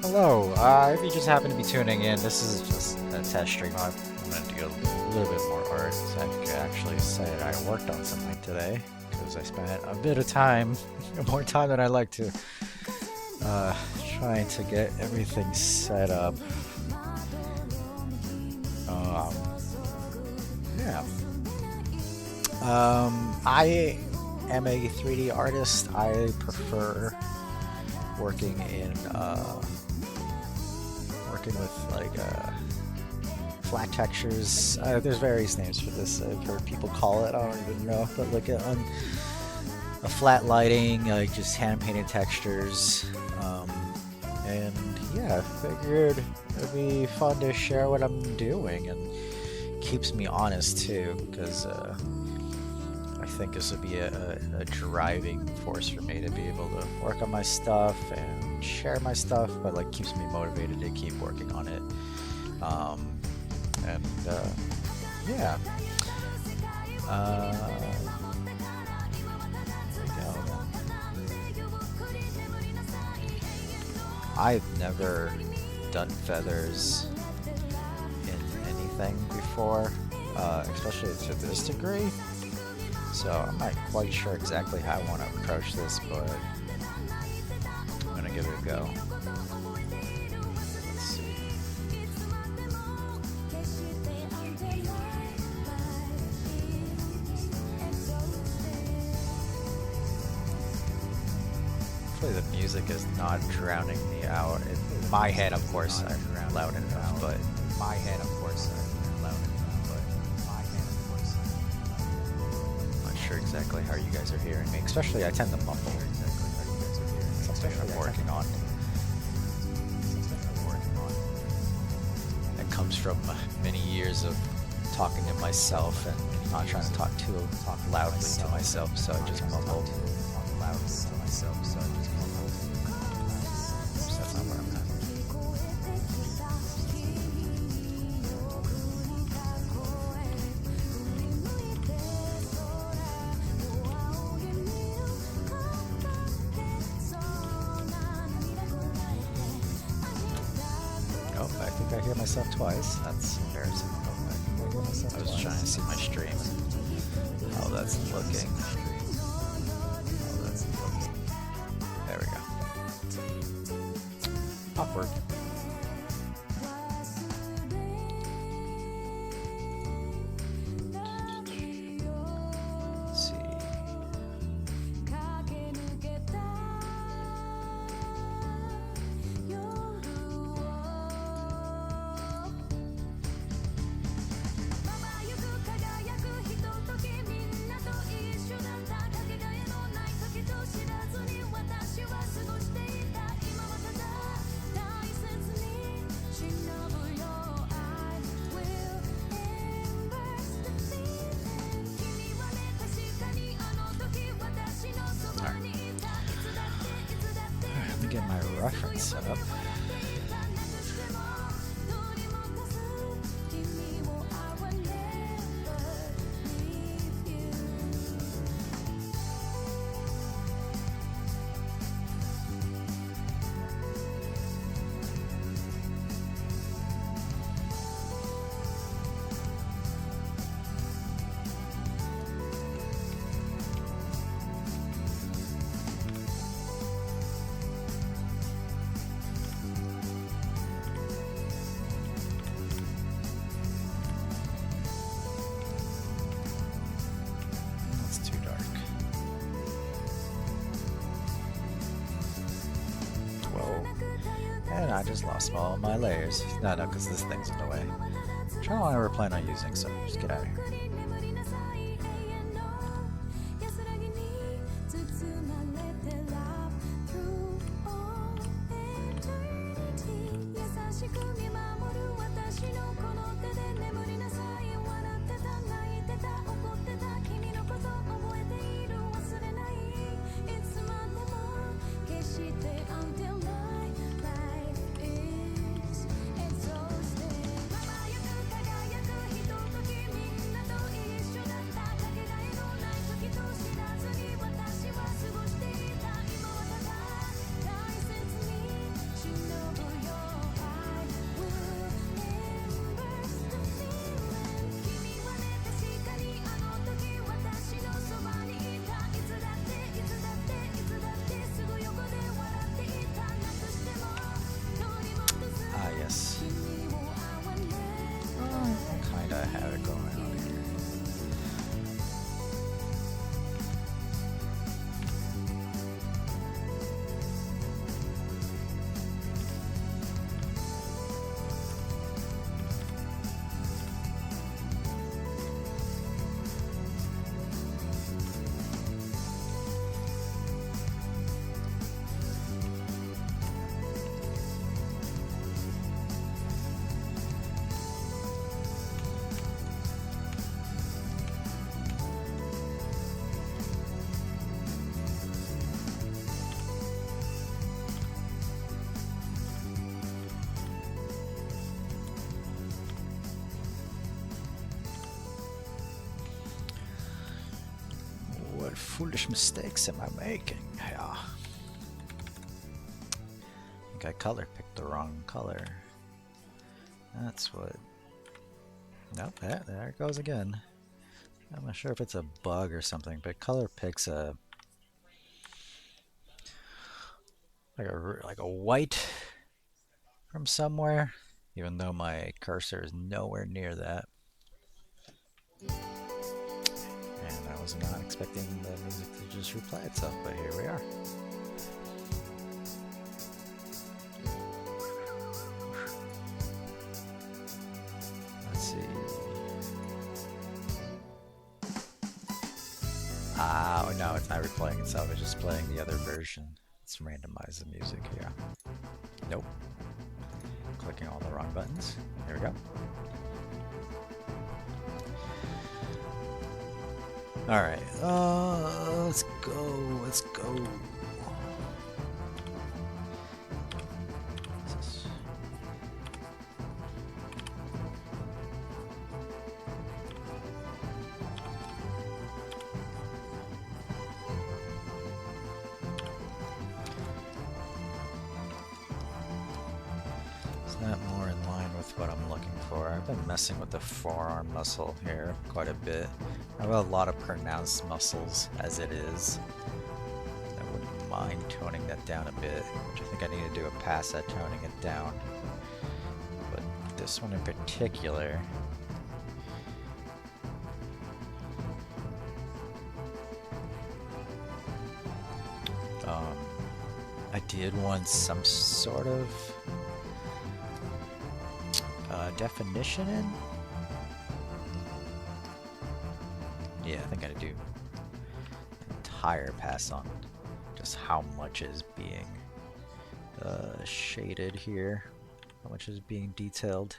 Hello, if you just happen to be tuning in, this is just a test stream. I'm going to do a little bit more art. So I could actually say that I worked on something today because I spent a bit of time, more time than I like to, trying to get everything set up. Um, yeah. I am a 3D artist. I prefer working in working with like flat textures. There's various names for this. I've heard people call it. I don't even know, but like a flat lighting, like just hand painted textures. And yeah, I figured it'd be fun to share what I'm doing and keeps me honest too, because I think this would be a driving force for me to be able to work on my stuff and share my stuff, but like keeps me motivated to keep working on it. And yeah. There we go. I've never done feathers in anything before, especially to this degree. So I'm not quite sure exactly how I want to approach this, but I'm gonna give it a go. Let's see. Hopefully the music is not drowning me out. In my head, of course, I'm loud enough, but in my head, of course, I'm loud enough, but in my head, of course, not sure exactly how you guys are hearing me. Especially, I tend to mumble. Something I'm working on. It comes from many years of talking to myself and not trying to talk loudly to myself, so I just mumble. Oops, that's not where I'm at. Oh, I think I hear myself twice. That's embarrassing. I was trying to see my stream. How that's looking. There we go. Awkward. Let's see. Let me get my reference set up. That's too dark. 12. And I just lost all of my layers. No, because this thing's in the way. Try one I ever plan on using, so just get out of here. foolish mistakes am I making? Yeah. I think I color picked the wrong color. That's what... Nope, there it goes again. I'm not sure if it's a bug or something, but color picks a... like a white from somewhere, even though my cursor is nowhere near that. And I was not expecting the music to just replay itself, but here we are. Let's see. Oh no, it's not replaying itself, it's just playing the other version. Let's randomize the music here. Nope. Clicking all the wrong buttons. Here we go. Alright, let's go, let's go. Is that more in line with what I'm looking for? I've been messing with the forearm muscle here quite a bit. I have a lot of pronounced muscles as it is. I wouldn't mind toning that down a bit, which I think I need to do a pass at toning it down. But this one in particular, I did want some sort of definition in. Yeah, I think I do an entire pass on just how much is being shaded here, how much is being detailed.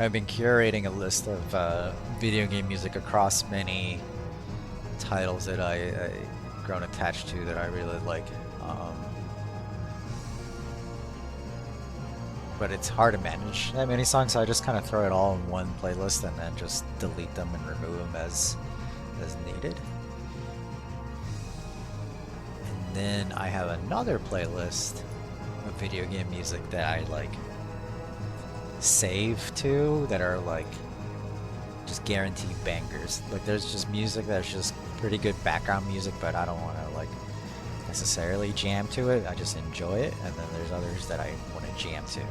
I've been curating a list of video game music across many titles that I've grown attached to that I really like. But it's hard to manage that many songs, so I just kind of throw it all in one playlist and then just delete them and remove them as needed. And then I have another playlist of video game music that I like save to that are like just guaranteed bangers. Like there's just music that's just pretty good background music, but I don't want to like necessarily jam to it. I just enjoy it. And then there's others that I want to jam to.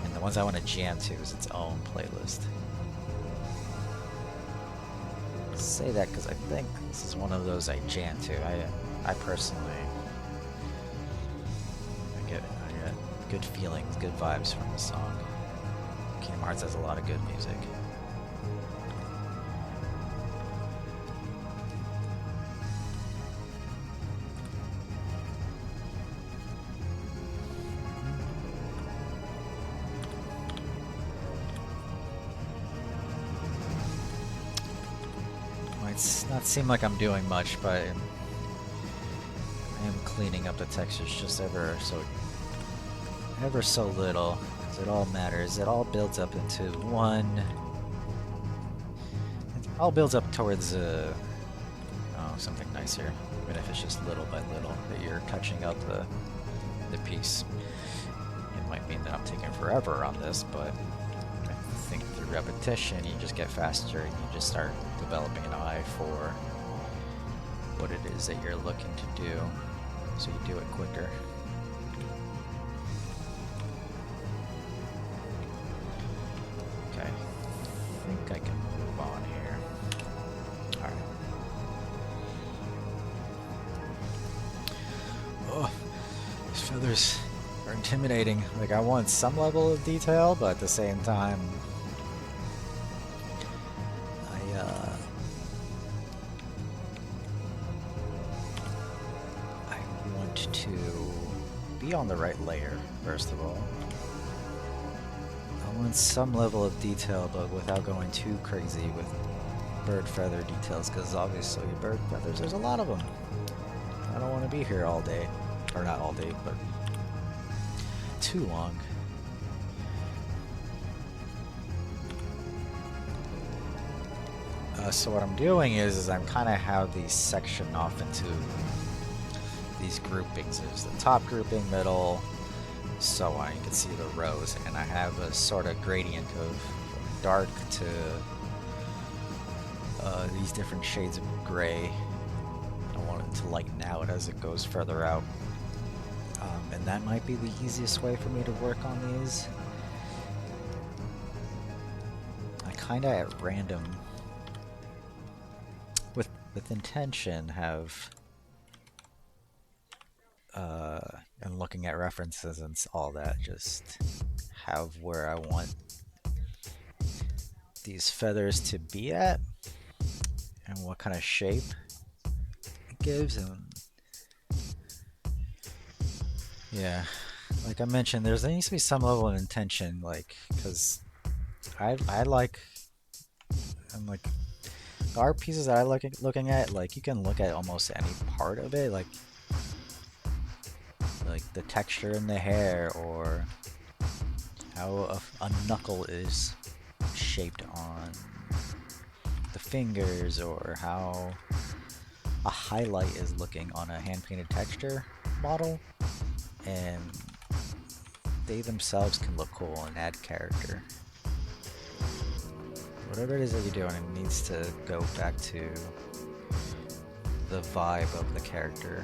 And the ones I want to jam to is its own playlist. I say that because I think this is one of those I jam to. I personally I get good feelings, good vibes from the song. Kingdom Hearts has a lot of good music. Might not seem like I'm doing much, but I am cleaning up the textures just ever so little. It all matters. It all builds up into one. It all builds up towards something nicer, even if it's just little by little that you're touching up the piece. It might mean that I'm taking forever on this, but I think through repetition, you just get faster and you just start developing an eye for what it is that you're looking to do, so you do it quicker. I can move on here. Alright. Oh, these feathers are intimidating. Like, I want some level of detail, but at the same time, I want to be on the right layer, first of all. I want some level of detail, but without going too crazy with bird feather details, because obviously bird feathers, there's a lot of them. I don't want to be here all day. Or not all day, but too long. So what I'm doing is I'm kind of have these sectioned off into these groupings. There's the top grouping, middle, so on. You can see the rows, and I have a sort of gradient of dark to these different shades of gray. I want it to lighten out as it goes further out. And that might be the easiest way for me to work on these. I kind of at random, with intention, have and looking at references and all that, just have where I want these feathers to be at and what kind of shape it gives. And yeah, like I mentioned, there needs to be some level of intention, like, because I like, I'm like, the art pieces that I like looking at, like, you can look at almost any part of it, like the texture in the hair, or how a knuckle is shaped on the fingers, or how a highlight is looking on a hand-painted texture model, and they themselves can look cool and add character. Whatever it is that you're doing, it needs to go back to the vibe of the character.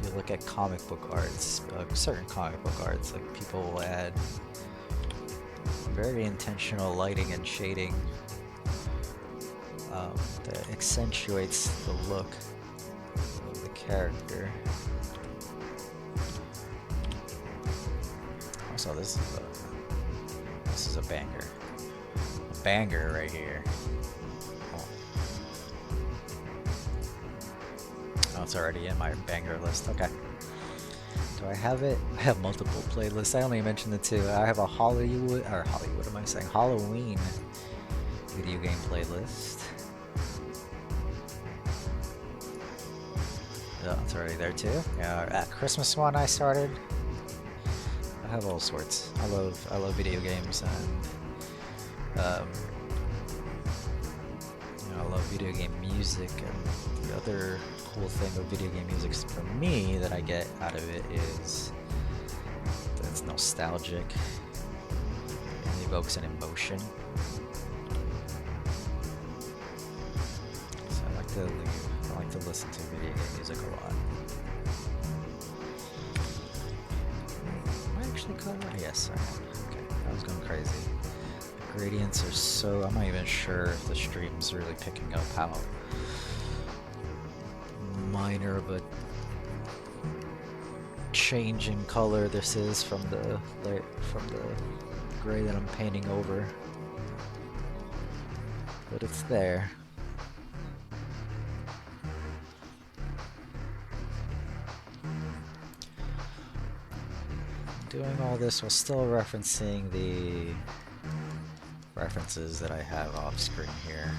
If you look at comic book arts, certain comic book arts, like, people will add very intentional lighting and shading that accentuates the look of the character. Also, this is a banger. A banger right here. Oh, it's already in my banger list. Okay. Do I have it? I have multiple playlists. I only mentioned the two. I have a Halloween video game playlist. Oh, it's already there too. Yeah, Christmas one I started. I have all sorts. I love video games, and I love video game music. And the other cool thing with video game music for me that I get out of it is that it's nostalgic and evokes an emotion. So I like to listen to video game music a lot. Am I actually covering? Yes, I am. Okay, I was going crazy. The gradients are so... I'm not even sure if the stream's really picking up how minor of a change in color this is from the gray that I'm painting over, but it's there. Doing all this while still referencing the references that I have off screen here.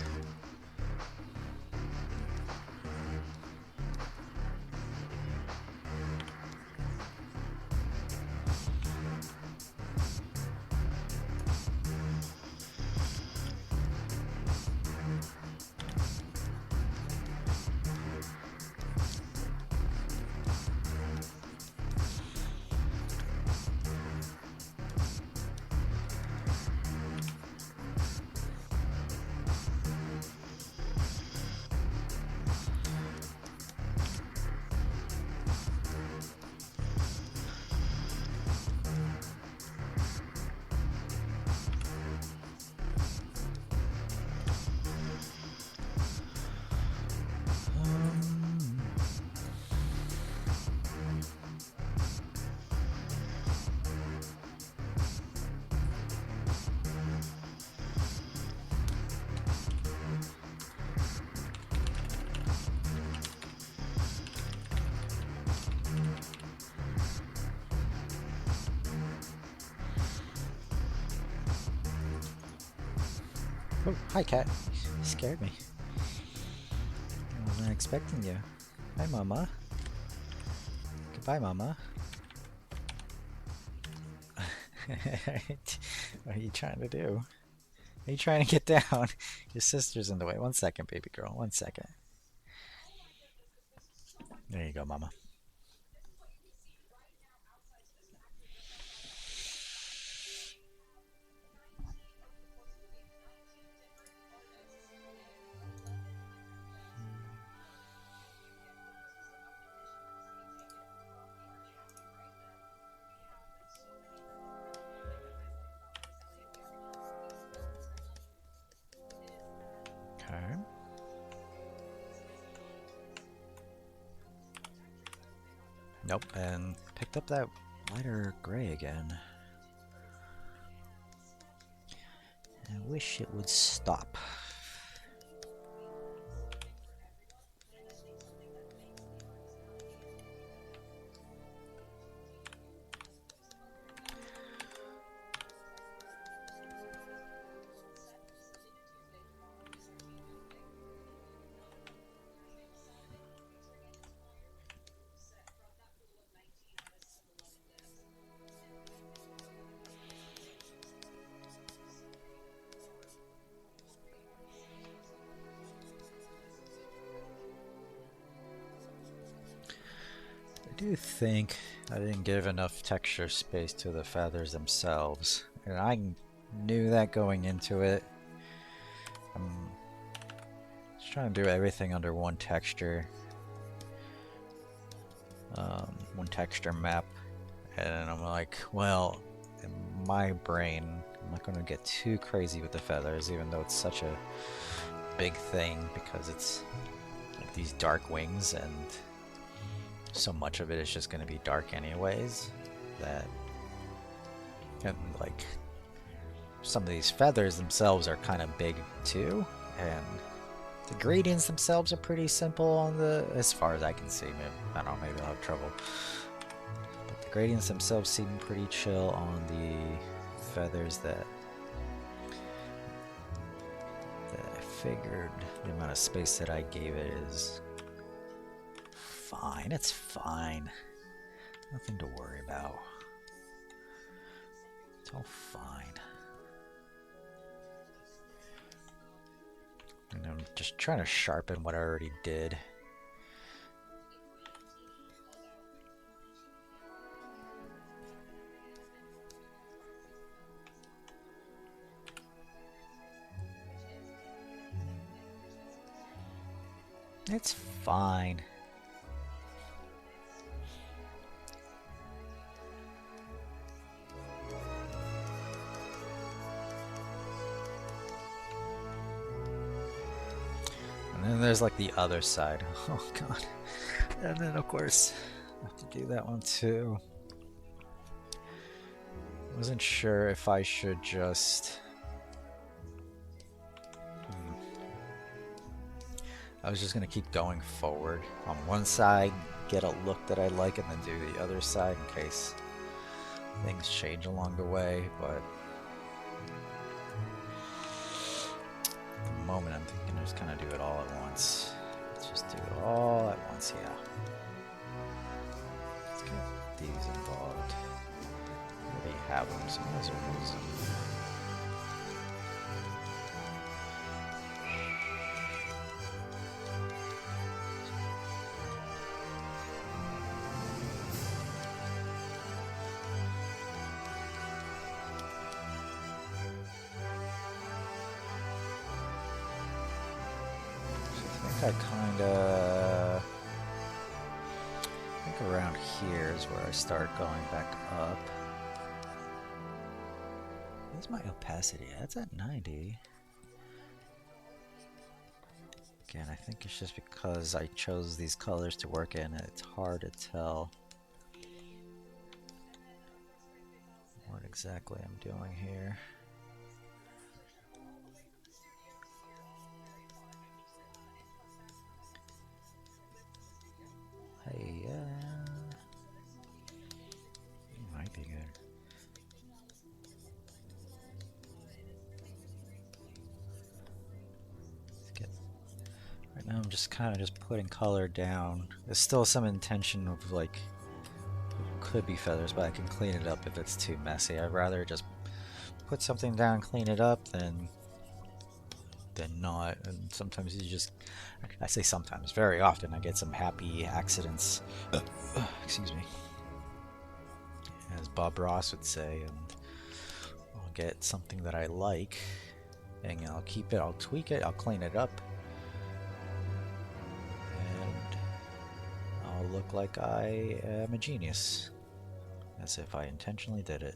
Oh, hi, cat. You scared me. I wasn't expecting you. Hi, Mama. Goodbye, Mama. What are you trying to do? Are you trying to get down? Your sister's in the way. 1 second, baby girl. 1 second. There you go, Mama. Okay. Nope, and picked up that lighter gray again. I wish it would stop. I do think I didn't give enough texture space to the feathers themselves, and I knew that going into it. I'm just trying to do everything under one texture, one texture map, and I'm like, well, in my brain, I'm not going to get too crazy with the feathers, even though it's such a big thing because it's like these dark wings and so much of it is just going to be dark anyways, that and like some of these feathers themselves are kind of big too, and the gradients themselves are pretty simple on the, as far as I can see. Maybe, I don't know, maybe I'll have trouble, but the gradients themselves seem pretty chill on the feathers that I figured the amount of space that I gave it is fine. It's fine. Nothing to worry about. It's all fine. And I'm just trying to sharpen what I already did. It's fine. And then there's like the other side. Oh god. And then of course I have to do that one too. Wasn't sure if I should just I was just gonna keep going forward on one side, get a look that I like, and then do the other side in case things change along the way, but at the moment I'm thinking I just kind of do it all at once. Let's just do it all at once, yeah. Let's get these involved. I already have them, so I might as well use them. I think around here is where I start going back up. What's my opacity? That's at 90. Again, I think it's just because I chose these colors to work in, and it's hard to tell what exactly I'm doing here. Hey, might be good. I'm just kind of just putting color down. There's still some intention of like, it could be feathers, but I can clean it up if it's too messy. I'd rather just put something down, clean it up, than not. And sometimes you just, I say sometimes, very often I get some happy accidents. Excuse me. As Bob Ross would say, and I'll get something that I like, and I'll keep it, I'll tweak it, I'll clean it up, and I'll look like I am a genius, as if I intentionally did it.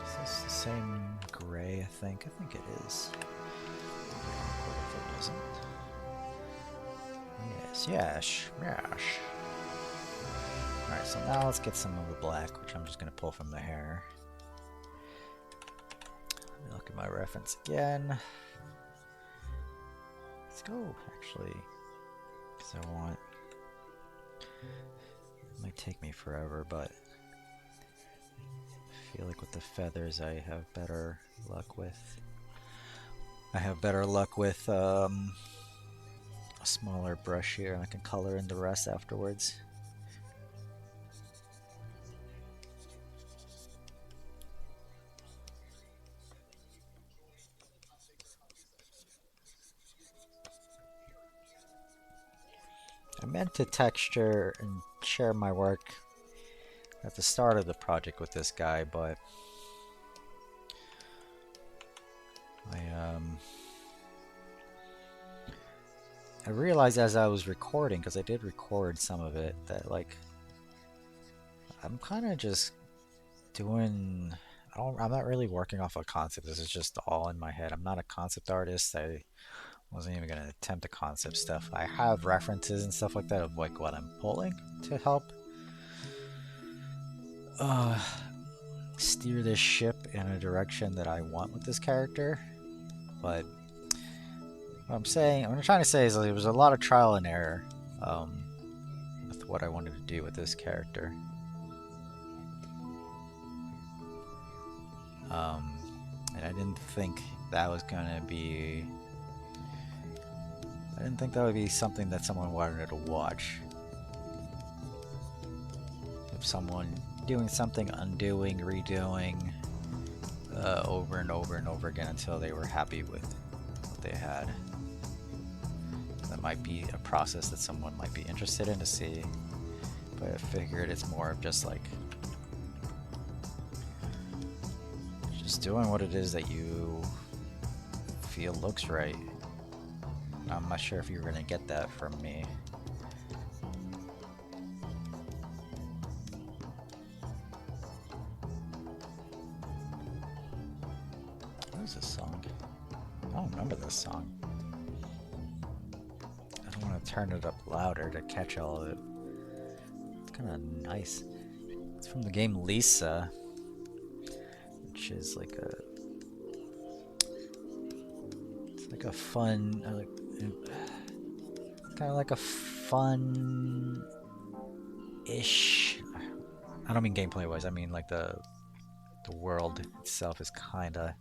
Is this the same gray, I think? I think it is. What if it doesn't? Yes. Alright, so now let's get some of the black, which I'm just going to pull from the hair. Let me look at my reference again. Let's go, actually, because I want... It might take me forever, but I feel like with the feathers I have better luck with. I have better luck with a smaller brush here, and I can color in the rest afterwards. I meant to texture and share my work at the start of the project with this guy, but I realized as I was recording, because I did record some of it, that like I'm kind of just doing, I'm not really working off a concept. This is just all in my head. I'm not a concept artist. I wasn't even going to attempt the concept stuff. I have references and stuff like that of like what I'm pulling to help steer this ship in a direction that I want with this character. But what I'm trying to say is like, there was a lot of trial and error with what I wanted to do with this character. And I didn't think that was gonna be... I didn't think that would be something that someone wanted to watch. If someone doing something, undoing, redoing, over and over and over again until they were happy with what they had. That might be a process that someone might be interested in to see, but I figured it's more of just like just doing what it is that you feel looks right. I'm not sure if you're gonna get that from me. What is this song? I don't remember this song. I don't want to turn it up louder to catch all of it. It's kind of nice. It's from the game Lisa, which is like a... It's like a fun... kind of like a fun-ish... I don't mean gameplay-wise, I mean like the world itself is kind of...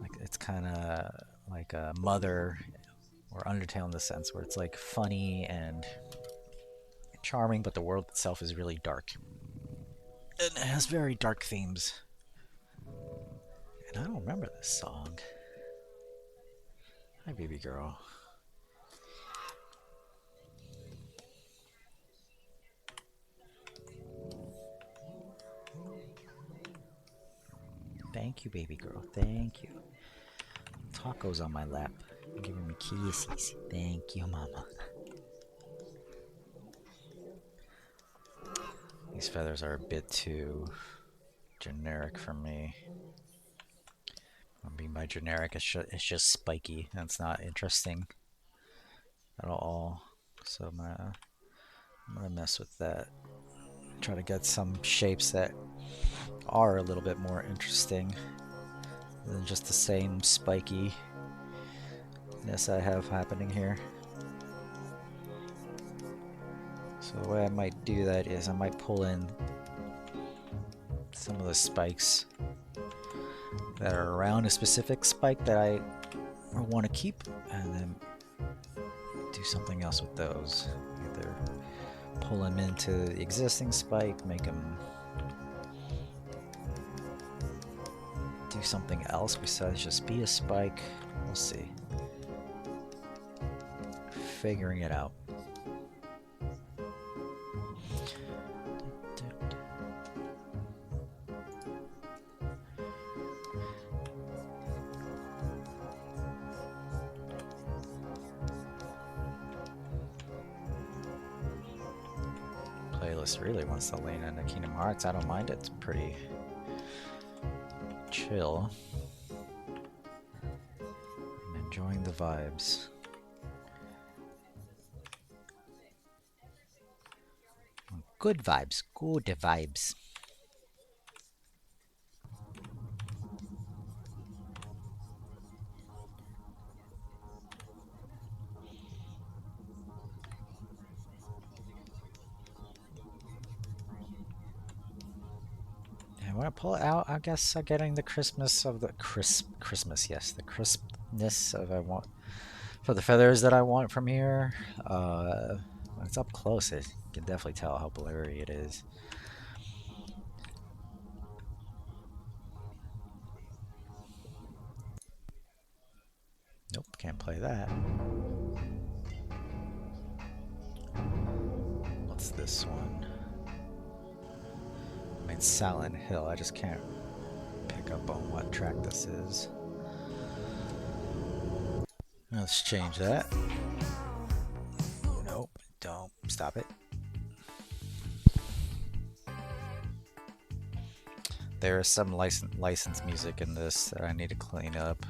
like it's kind of like a Mother or Undertale in the sense where it's like funny and charming, but the world itself is really dark. And it has very dark themes. And I don't remember this song. Hi, baby girl. Thank you, baby girl. Thank you. Tacos on my lap. You're giving me kisses. Thank you, mama. These feathers are a bit too generic for me. I mean, by generic, it's just spiky. And it's not interesting at all. So I'm gonna mess with that. Try to get some shapes that are a little bit more interesting than just the same spikiness I have happening here. So the way I might do that is I might pull in some of the spikes that are around a specific spike that I want to keep, and then do something else with those. Either pull them into the existing spike, make them do something else besides just be a spike. We'll see. Figuring it out. Playlist really wants to lean into Kingdom Hearts. I don't mind it. It's pretty chill. I'm enjoying the vibes. Good vibes. Good vibes. When I pull it out, I guess I'm getting the crispness of the Christmas, yes, the crispness of I want for the feathers that I want from here. When it's up close, you can definitely tell how blurry it is. Nope, can't play that. What's this one? I mean, Silent Hill. I just can't pick up on what track this is. Let's change that. Nope, don't. Stop it. There is some licensed music in this that I need to clean up,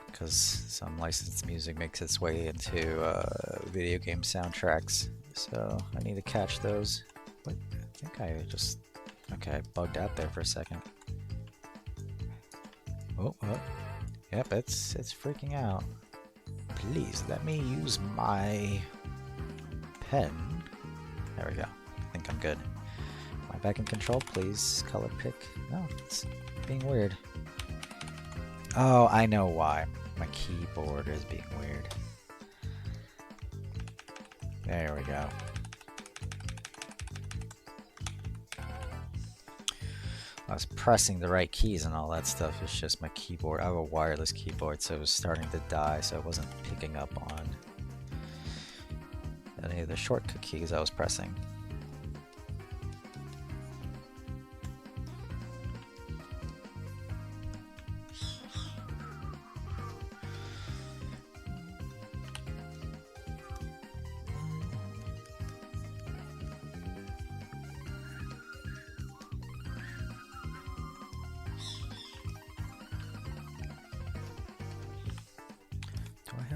because some licensed music makes its way into video game soundtracks. So I need to catch those. What? I think I just... Okay, I bugged out there for a second. Oh. Yep, it's freaking out. Please, let me use my pen. There we go. I think I'm good. Am I back in control? Please, color pick. No, it's being weird. Oh, I know why. My keyboard is being weird. There we go. I was pressing the right keys and all that stuff. It's just my keyboard. I have a wireless keyboard, so it was starting to die, so I wasn't picking up on any of the shortcut keys I was pressing.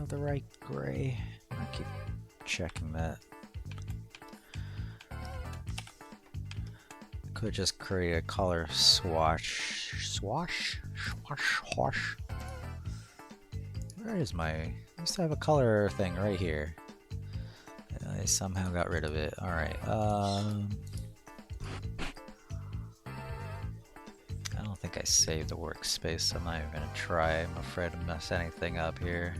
The right gray. I keep checking that. Could just create a color swatch. Where is my? I used to have a color thing right here. I somehow got rid of it. All right. I don't think I saved the workspace. So I'm not even gonna try. I'm afraid to mess anything up here.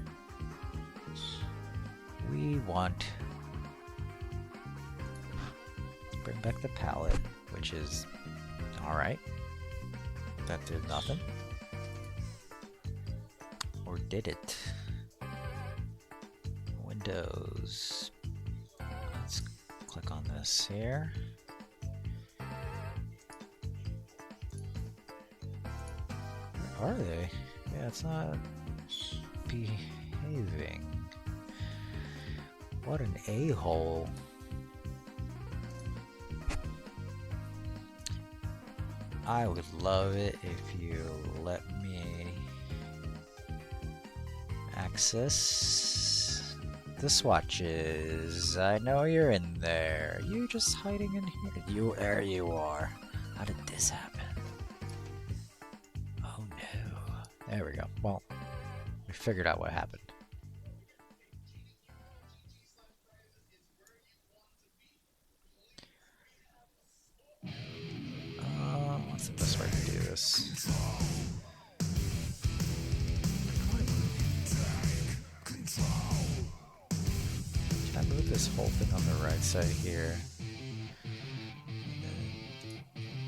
We want to bring back the palette, which is alright. That did nothing. Or did it? Windows. Let's click on this here. Where are they? Yeah, it's not behaving. What an a-hole. I would love it if you let me access the swatches. I know you're in there. You just hiding in here. There you are. How did this happen? Oh no. There we go. Well, we figured out what happened. What's the best way to do this? Can I move this whole thing on the right side here? And then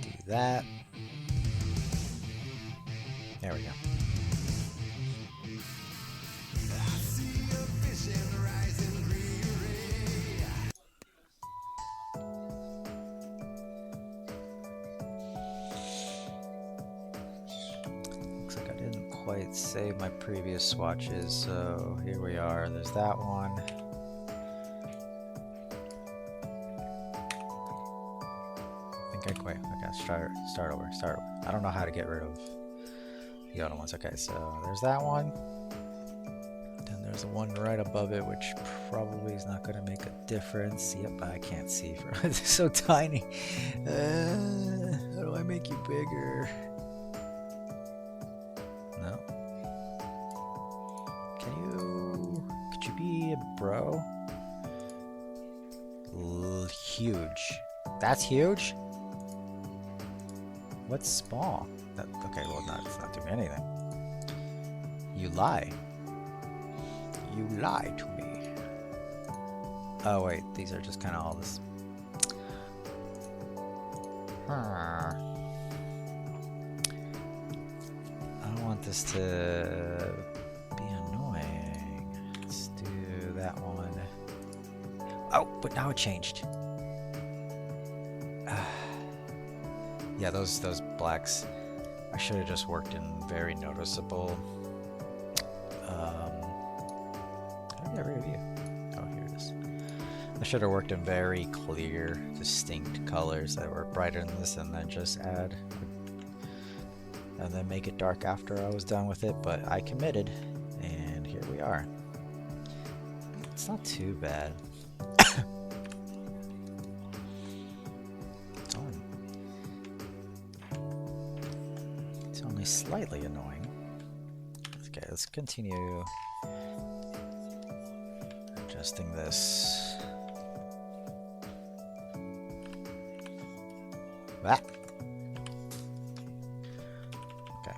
do that. There we go. Looks like I didn't quite save my previous swatches, so here we are. There's that one. I think I quit. Okay, start over. I don't know how to get rid of the other ones. Okay, so there's that one. Then there's the one right above it, which probably is not going to make a difference. Yep, I can't see from it's so tiny. How do I make you bigger? No. Could you be a bro? Huge. That's huge? What's small? Okay, well, it's not doing anything. You lie. You lie to me. Oh, wait, these are just kind of all this. I don't want this to be annoying. Let's do that one. Oh, but now it changed. Yeah, those blacks. I should have just worked in very noticeable. How did I get rid of you? Oh, here it is. I should have worked in very clear, distinct colors that were brighter than this, and then just add, and then make it dark after I was done with it. But I committed, and here we are. It's not too bad. Slightly annoying. Okay, let's continue adjusting this. That. Okay.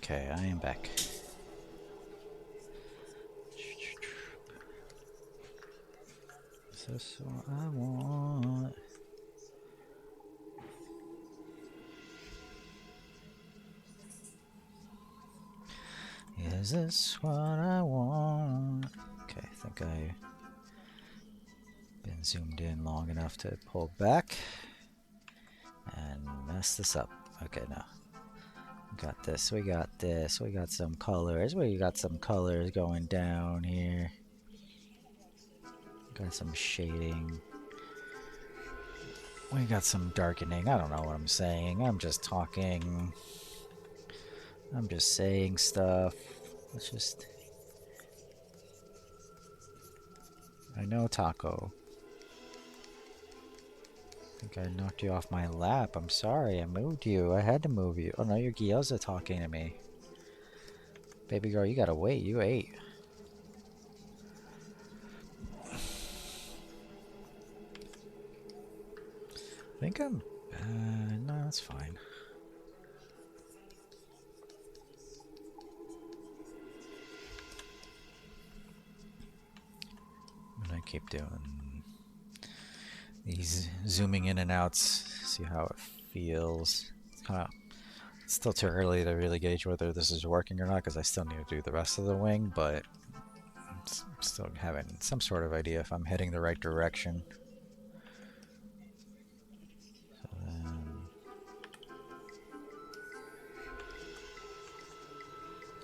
Okay, I am back. Is this what I want? Is this what I want? Okay, I think I've been zoomed in long enough to pull back and mess this up. Okay, now. Got this, we got this, we got some colors, going down here. Got some shading. We got some darkening. I don't know what I'm saying. I'm just talking. I'm just saying stuff. Let's just... I know, Taco. I think I knocked you off my lap. I'm sorry. I moved you. I had to move you. Oh no, your gyoza talking to me. Baby girl, you gotta wait. You ate. I think I'm... no, that's fine. I'm gonna keep doing these zooming in and outs, see how it feels. It's still too early to really gauge whether this is working or not, because I still need to do the rest of the wing, but I'm still having some sort of idea if I'm heading the right direction. So then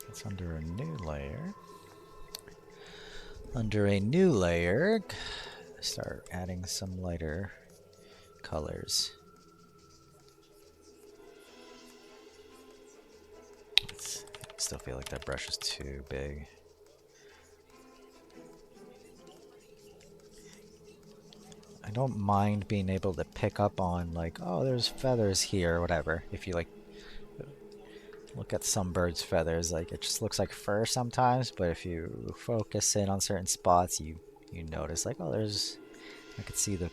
it's under a new layer. Under a new layer, start adding some lighter colors. I still feel like that brush is too big. I don't mind being able to pick up on, like, oh, there's feathers here or whatever. If you like look at some birds' feathers, like it just looks like fur sometimes, but if you focus in on certain spots, you notice, like, oh, I could see the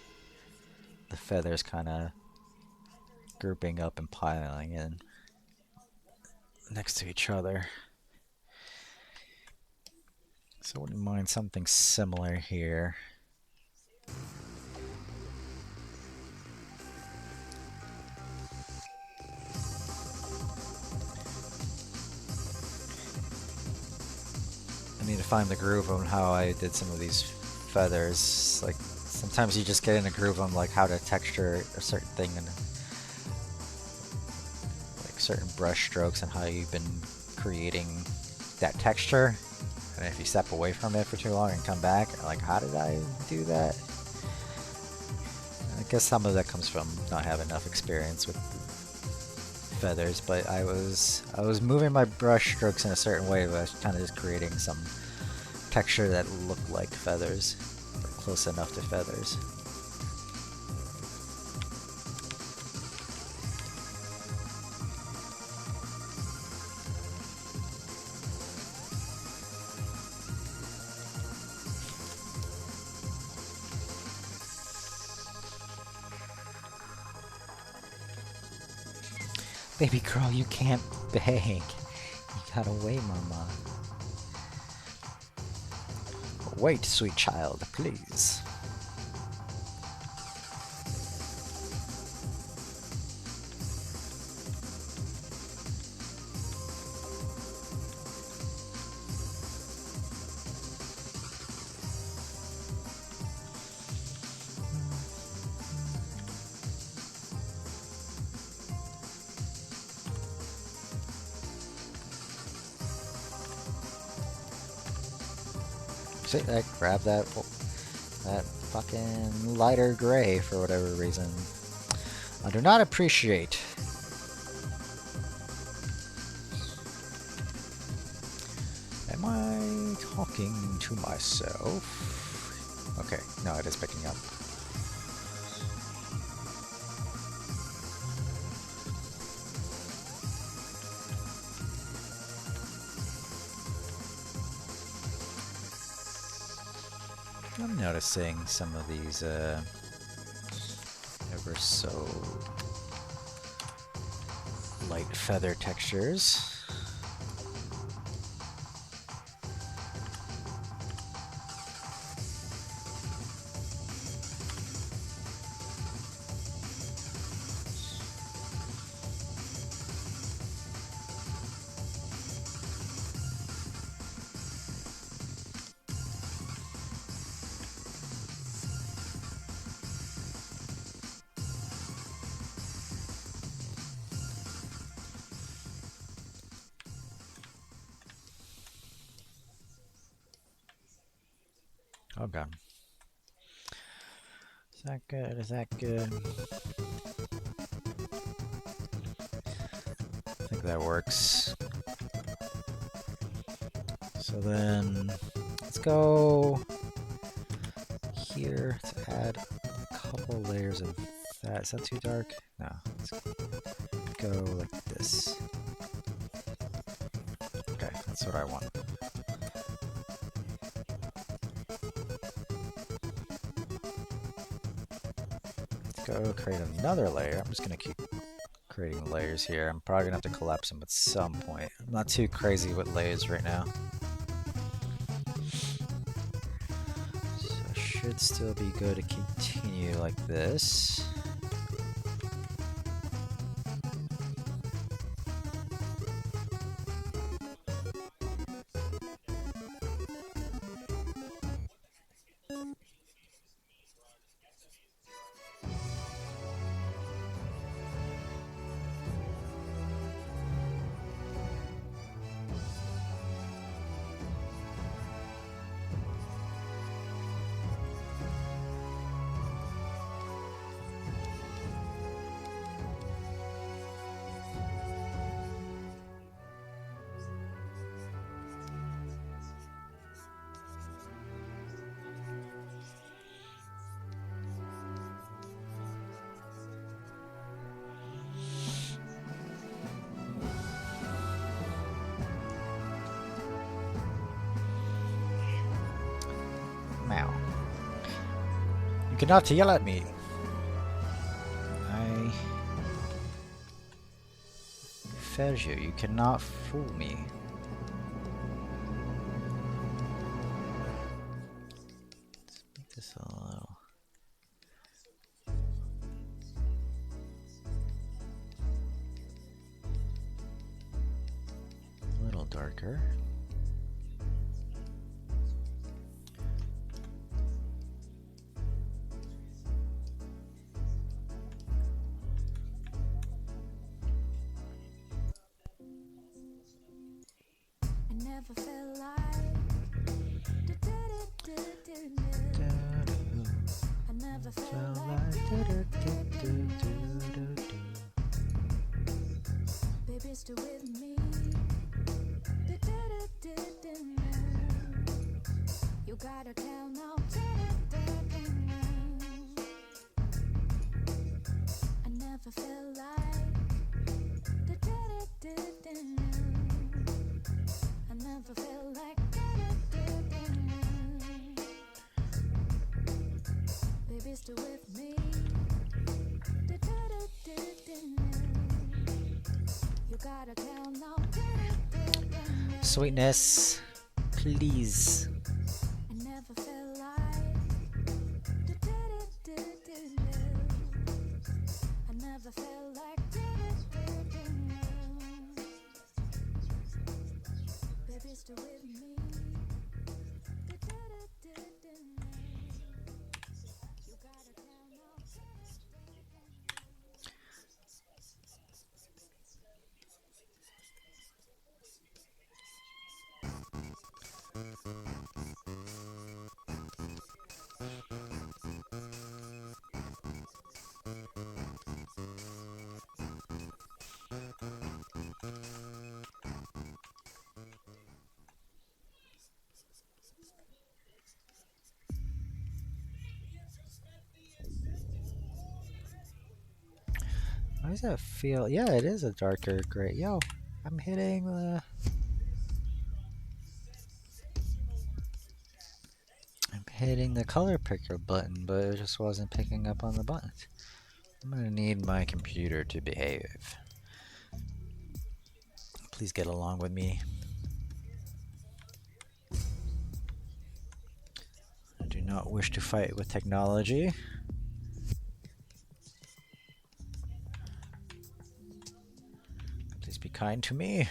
feathers kind of grouping up and piling in next to each other. So I wouldn't mind something similar here. I need to find the groove on how I did some of these feathers. Like, sometimes you just get in a groove on like how to texture a certain thing and like certain brush strokes and how you've been creating that texture. And if you step away from it for too long and come back, like, how did I do that? I guess some of that comes from not having enough experience with feathers, but I was moving my brush strokes in a certain way, but I was kind of just creating some texture that looked like feathers, or close enough to feathers. Baby girl, you can't beg. You gotta wait, mama. Wait, sweet child, please. See, I grabbed that fucking lighter gray for whatever reason. I do not appreciate. Am I talking to myself? Okay, no, it is picking up. I'm noticing some of these ever so light feather textures. Oh god. Is that good? Is that good? I think that works. So then let's go here to add a couple layers of that. Is that too dark? No. Let's go like this. Okay, that's what I want. Let's go create another layer. I'm just gonna keep creating layers here. I'm probably gonna have to collapse them at some point. I'm not too crazy with layers right now. So it should still be good to continue like this. Meow. You cannot yell at me. I fed you. You cannot fool me. Let's make this a little darker. Baby, stay with me. You gotta tell now. I never felt like. I never felt like. Baby, stay with me. You gotta tell now. Sweetness, please. I never felt like. I never felt like. Baby, stay with me. You gotta tell now. Why does that feel? Yeah, it is a darker gray. Yo, I'm hitting the. I'm hitting the color picker button, but it just wasn't picking up on the buttons. I'm gonna need my computer to behave. Please get along with me. I do not wish to fight with technology. Please be kind to me.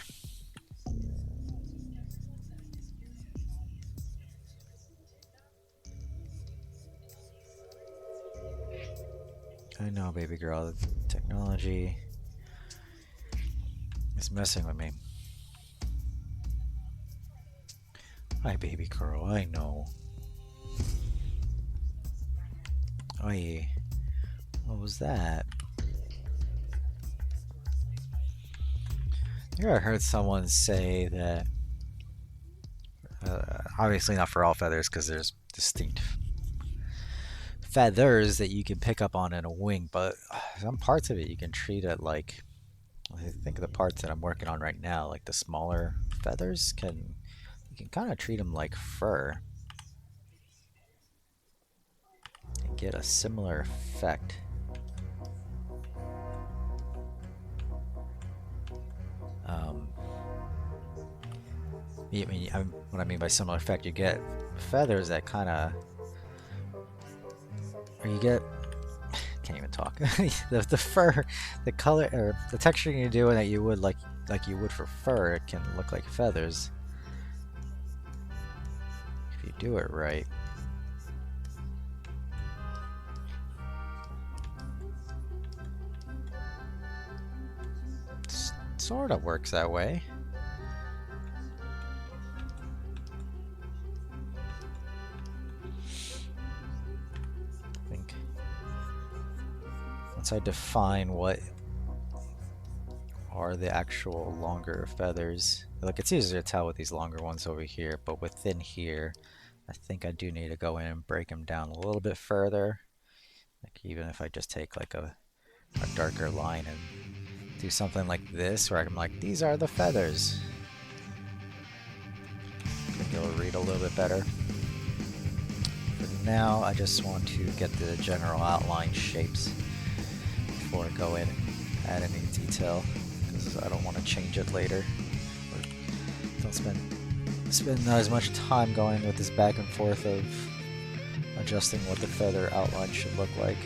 I know, baby girl, the technology is messing with me. Hi, baby girl, I know. Oy, what was that? I think I heard someone say that, obviously not for all feathers because there's distinct feathers that you can pick up on in a wing, but some parts of it you can treat it like, I think of the parts that I'm working on right now, like the smaller feathers you can kind of treat them like fur and get a similar effect. What I mean by similar effect, you get feathers that kind of, or you get, can't even talk. The fur, the color or the texture you do that you would like you would for fur, it can look like feathers if you do it right. Sort of works that way. I think once I define what are the actual longer feathers, like it's easier to tell with these longer ones over here, but within here, I think I do need to go in and break them down a little bit further. Like even if I just take like a darker line and do something like this, where I'm like, these are the feathers. I think it'll read a little bit better. For now, I just want to get the general outline shapes before I go in and add any detail, because I don't want to change it later. Or don't spend as much time going with this back and forth of adjusting what the feather outline should look like.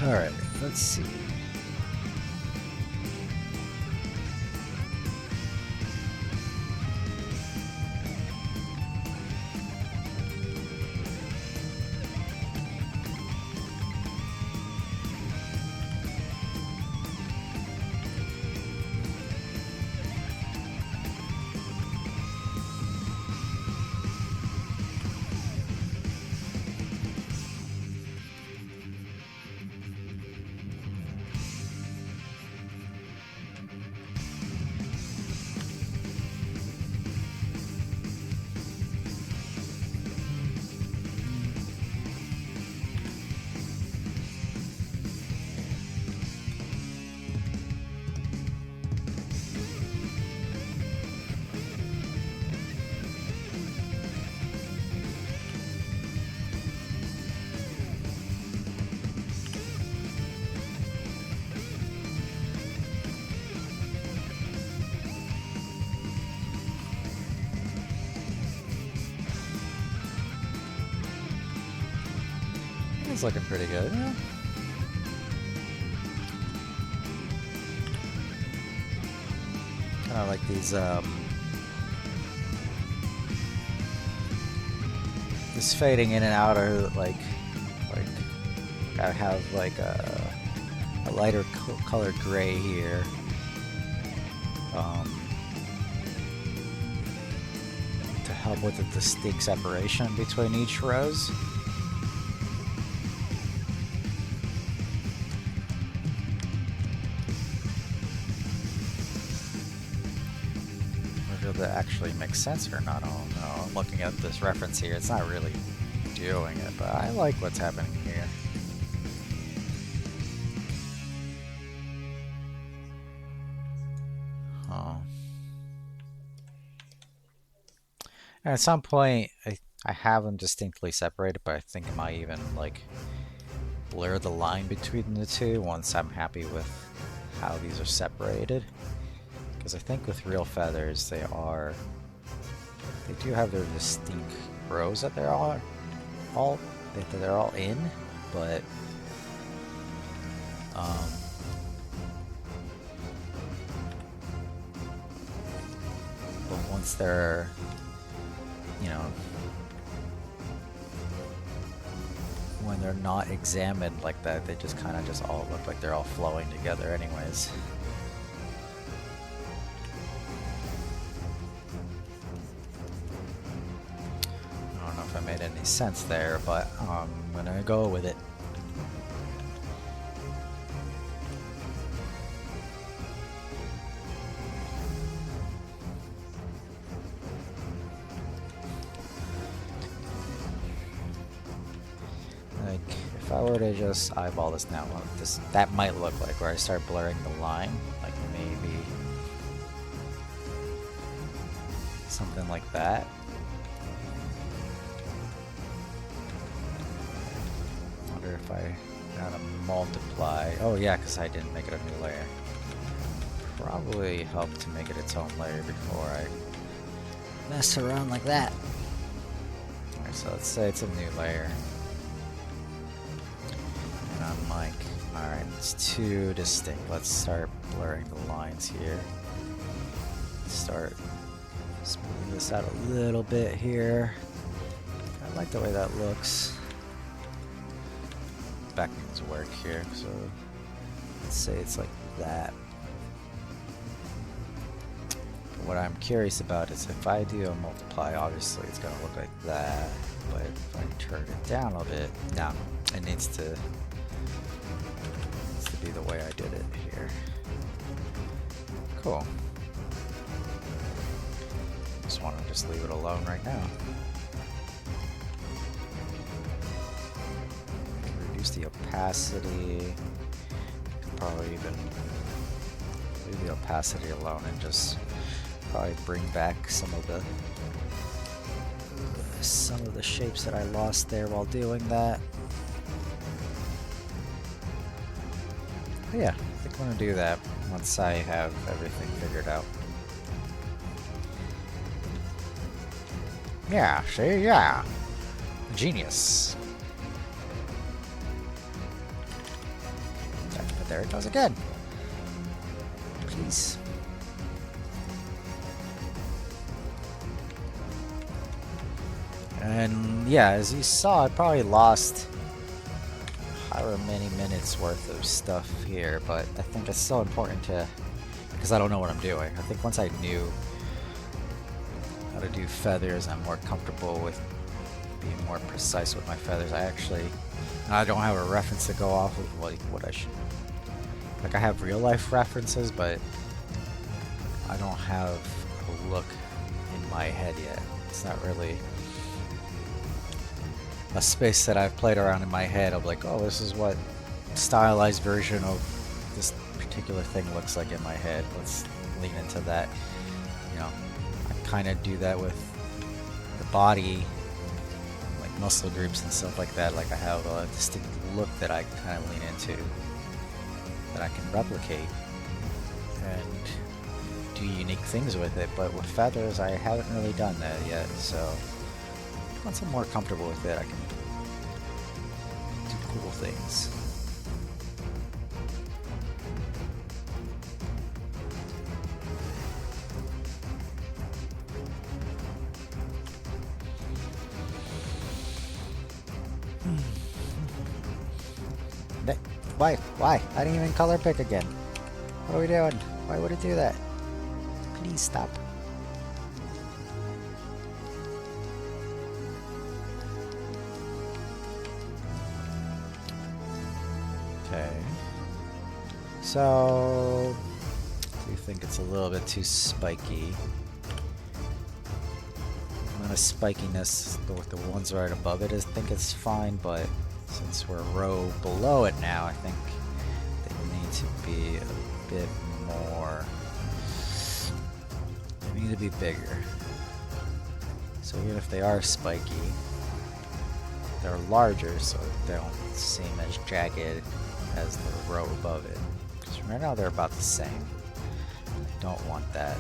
Alright, let's see. It's looking pretty good. Yeah. Kind of like these, this fading in and out are like I have like a lighter colored gray here. To help with the distinct separation between each rows. That actually makes sense or not, I don't know. I'm looking at this reference here, it's not really doing it, but I like what's happening here. Oh. And at some point, I have them distinctly separated, but I think I might even like blur the line between the two once I'm happy with how these are separated. Because I think with real feathers, they do have their distinct rows that they're all in, but once they're, you know, when they're not examined like that, they just kind of just all look like they're all flowing together anyways. I don't know if I made any sense there, but I'm gonna go with it. Like, if I were to just eyeball this now, what that might look like where I start blurring the line, like maybe something like that. Wonder if I gotta multiply. Oh yeah, because I didn't make it a new layer. Probably help to make it its own layer before I mess around like that. Alright, so let's say it's a new layer. And I'm like, alright, it's too distinct. Let's start blurring the lines here. Start smoothing this out a little bit here. I like the way that looks. Back needs work here, so let's say it's like that. But what I'm curious about is if I do a multiply, obviously it's gonna look like that. But if I turn it down a bit, no, it needs to be the way I did it here. Cool. Just want to just leave it alone right now. Reduce the opacity. Could probably even leave the opacity alone and just probably bring back some of the shapes that I lost there while doing that. But yeah, I think I'm gonna do that once I have everything figured out. Yeah, see, yeah. Genius. But there it goes again. Please. And yeah, as you saw, I probably lost however many minutes worth of stuff here, but I think it's still important to, because I don't know what I'm doing. I think once I knew how to do feathers, I'm more comfortable with being more precise with my feathers. I don't have a reference to go off of what I should, like I have real life references, but I don't have a look in my head yet. It's not really a space that I've played around in my head of like, oh, this is what stylized version of this particular thing looks like in my head. Let's lean into that. You know, I kind of do that with the body, like muscle groups and stuff like that. Like I have a distinct look that I kind of lean into, that I can replicate and do unique things with it. But with feathers, I haven't really done that yet, so once I'm more comfortable with it, I can do cool things. Why? I didn't even color pick again. What are we doing? Why would it do that? Please stop. Okay. So, do you think it's a little bit too spiky? Amount of spikiness with the ones right above it, I think it's fine, but since we're a row below it now, I think they need to be a bit more. They need to be bigger. So even if they are spiky, they're larger, so they don't seem as jagged as the row above it. Because right now they're about the same. I don't want that.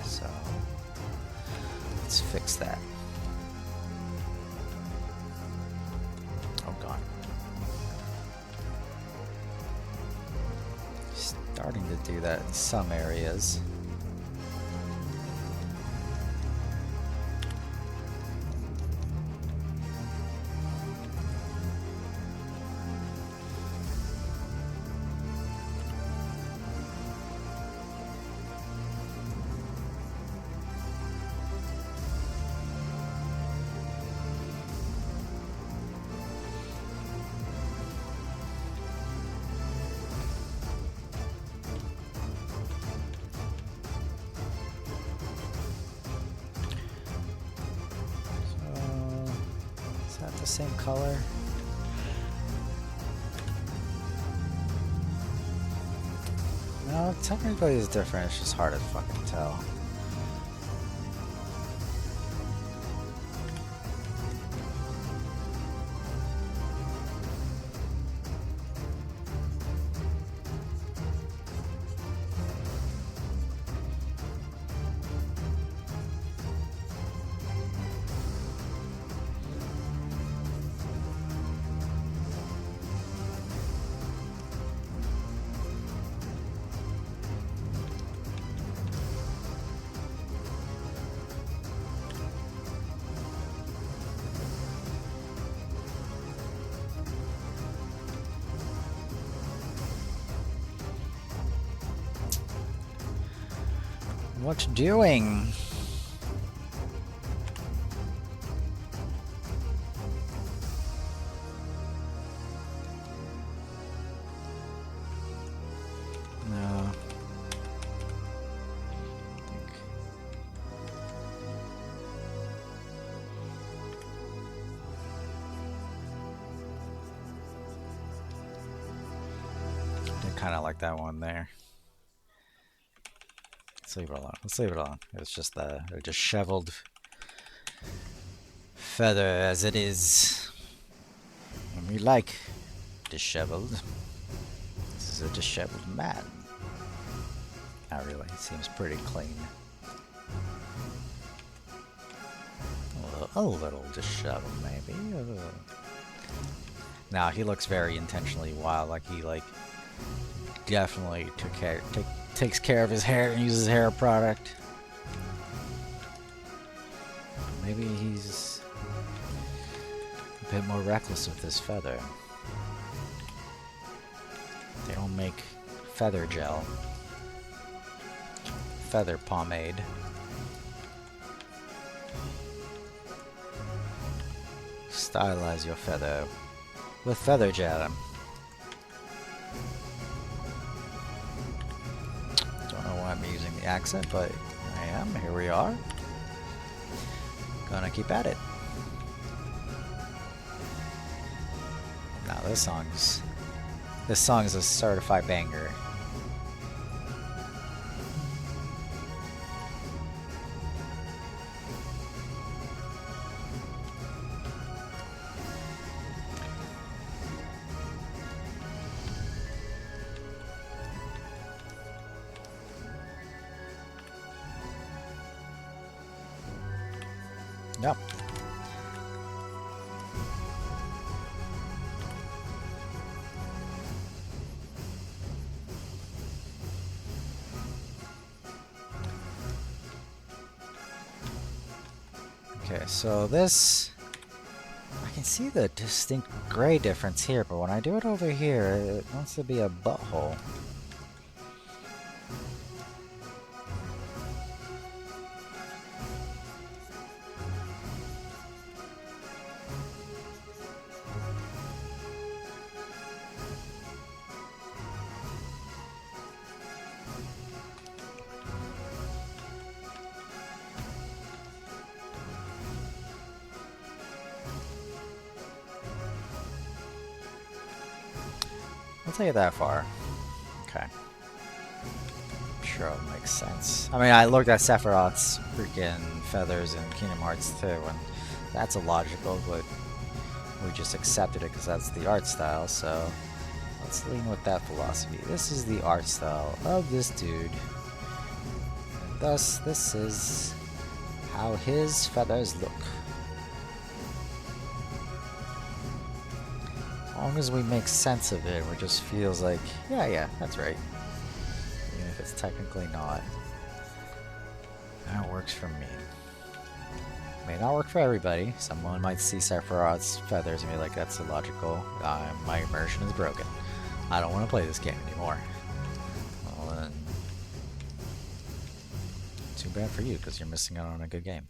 So let's fix that. Oh god. starting to do that in some areas. The same color. No, technically it's different, it's just hard to fucking tell. What you doing? No. I kind of like that one there. Let's leave it alone. Let's leave it alone. It's just a disheveled feather as it is. And we like disheveled. This is a disheveled man. Not really. He seems pretty clean. A little disheveled, maybe. Now he looks very intentionally wild. Like he definitely takes care of his hair and uses hair product. Maybe he's a bit more reckless with this feather. They don't make feather gel, feather pomade. Stylize your feather with feather gel. Don't know why I'm using the accent, but I am. Here we are. Gonna keep at it. Now this song is a certified banger. Yep. Okay, so this, I can see the distinct gray difference here, but when I do it over here, it wants to be a butthole. I'll take it that far. Okay. I'm sure it makes sense. I mean, I looked at Sephiroth's freaking feathers in Kingdom Hearts 2, and that's illogical, but we just accepted it because that's the art style, so let's lean with that philosophy. This is the art style of this dude. And thus, this is how his feathers look. As long as we make sense of it, it just feels like, yeah, that's right. it's technically not. That works for me. May not work for everybody. Someone might see Sephiroth's feathers and be like, that's illogical. My immersion is broken. I don't want to play this game anymore. Well, then, too bad for you, because you're missing out on a good game.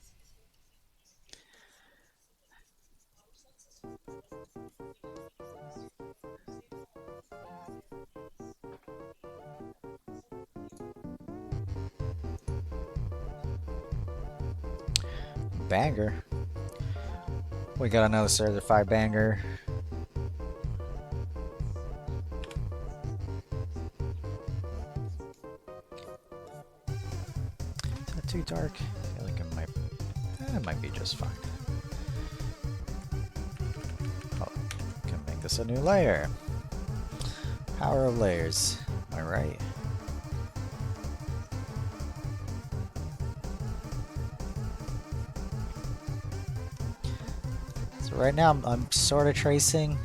Banger. We got another certified banger. Is that too dark? I feel like it might be just fine. Oh, can make this a new layer. Power of layers. Am I right? So right now I'm sort of tracing,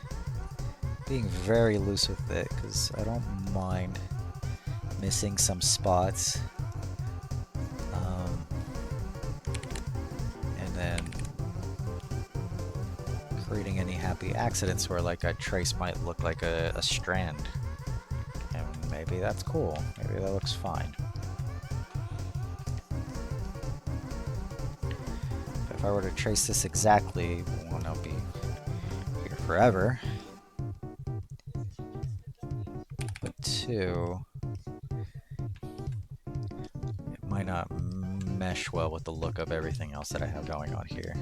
being very loose with it because I don't mind missing some spots. And then creating any happy accidents where like a trace might look like a strand. And maybe that's cool. Maybe that looks fine. But if I were to trace this exactly, one, I'll be here forever. But two, it might not mesh well with the look of everything else that I have going on here.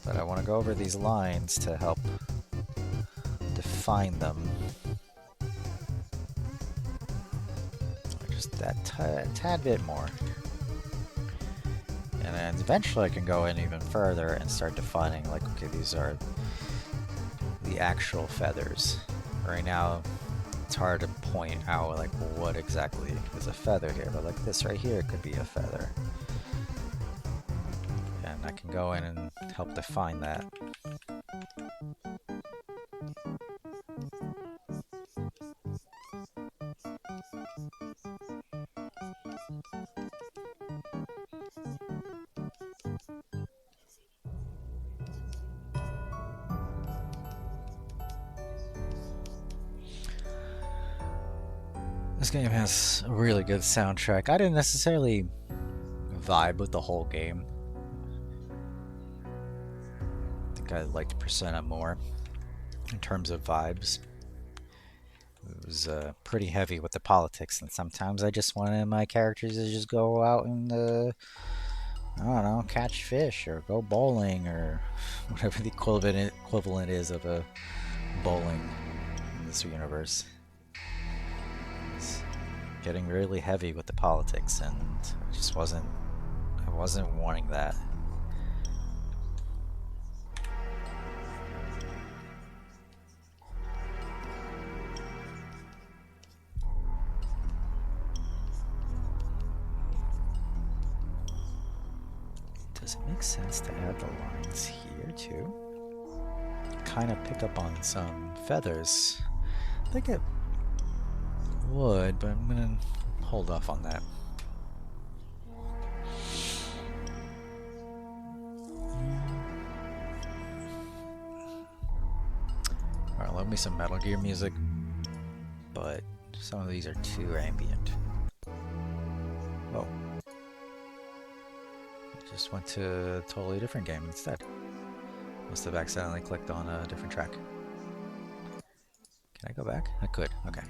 But I want to go over these lines to help define them. Just that tad bit more. And then eventually I can go in even further and start defining, like, okay, these are the actual feathers. Right now, it's hard to point out, like, what exactly is a feather here, but like this right here could be a feather. And I can go in and help define that. This game has a really good soundtrack. I didn't necessarily vibe with the whole game. I think I liked Persona more in terms of vibes. It was pretty heavy with the politics, and sometimes I just wanted my characters to just go out and, I don't know, catch fish or go bowling or whatever the equivalent is of a bowling in this universe. It's getting really heavy with the politics, and I wasn't wanting that. Does it make sense to add the lines here too? Kind of pick up on some feathers. I think it would, but I'm gonna hold off on that. Alright, love me some Metal Gear music, but some of these are too ambient. Oh. I just went to a totally different game instead. Must have accidentally clicked on a different track. Can I go back? I could, okay.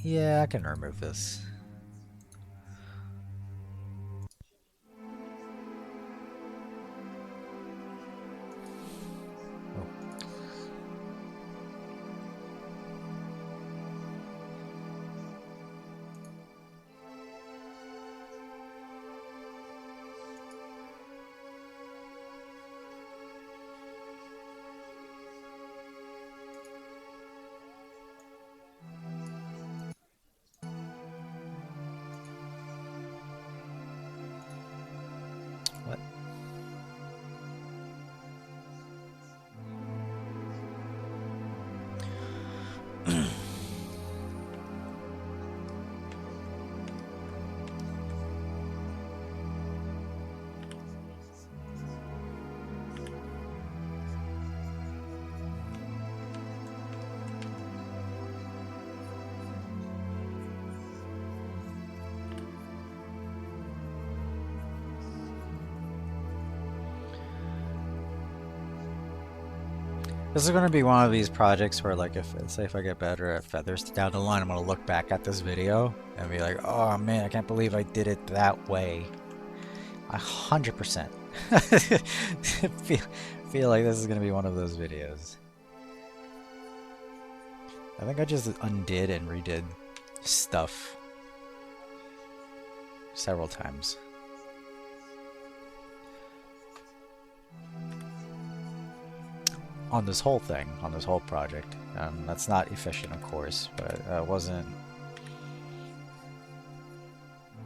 Yeah, I can remove this. This is gonna be one of these projects where, like, if say if I get better at feathers down the line, I'm gonna look back at this video and be like, oh man, I can't believe I did it that way. 100%. feel like this is gonna be one of those videos. I think I just undid and redid stuff several times. On this whole thing, on this whole project. That's not efficient, of course, but it wasn't...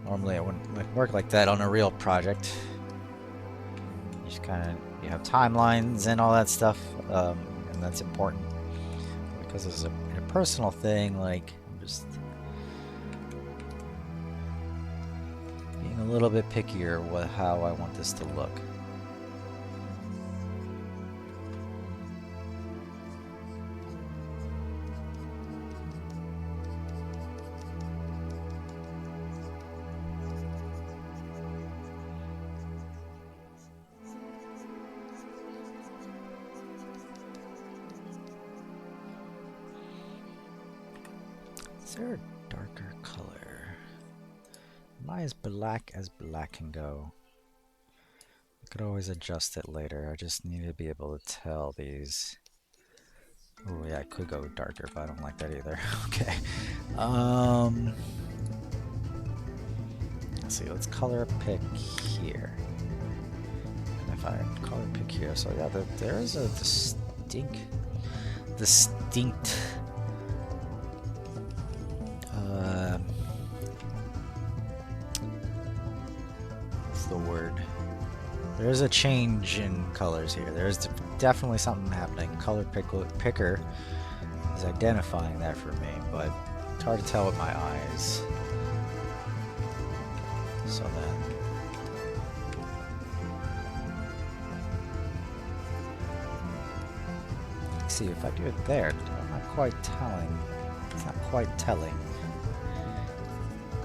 Normally it wouldn't work like that on a real project. You just kind of, you have timelines and all that stuff, and that's important. Because it's a personal thing, like, I'm just being a little bit pickier with how I want this to look. Is there a darker color? Am I as black can go? I could always adjust it later. I just need to be able to tell these. Oh yeah, I could go darker, but I don't like that either. Okay. Let's see. Let's color pick here. And if I color pick here, so yeah, there is a distinct. What's the word? There's a change in colors here. There's definitely something happening. Color picker is identifying that for me, but it's hard to tell with my eyes. So then, see if I do it there. I'm not quite telling. It's not quite telling.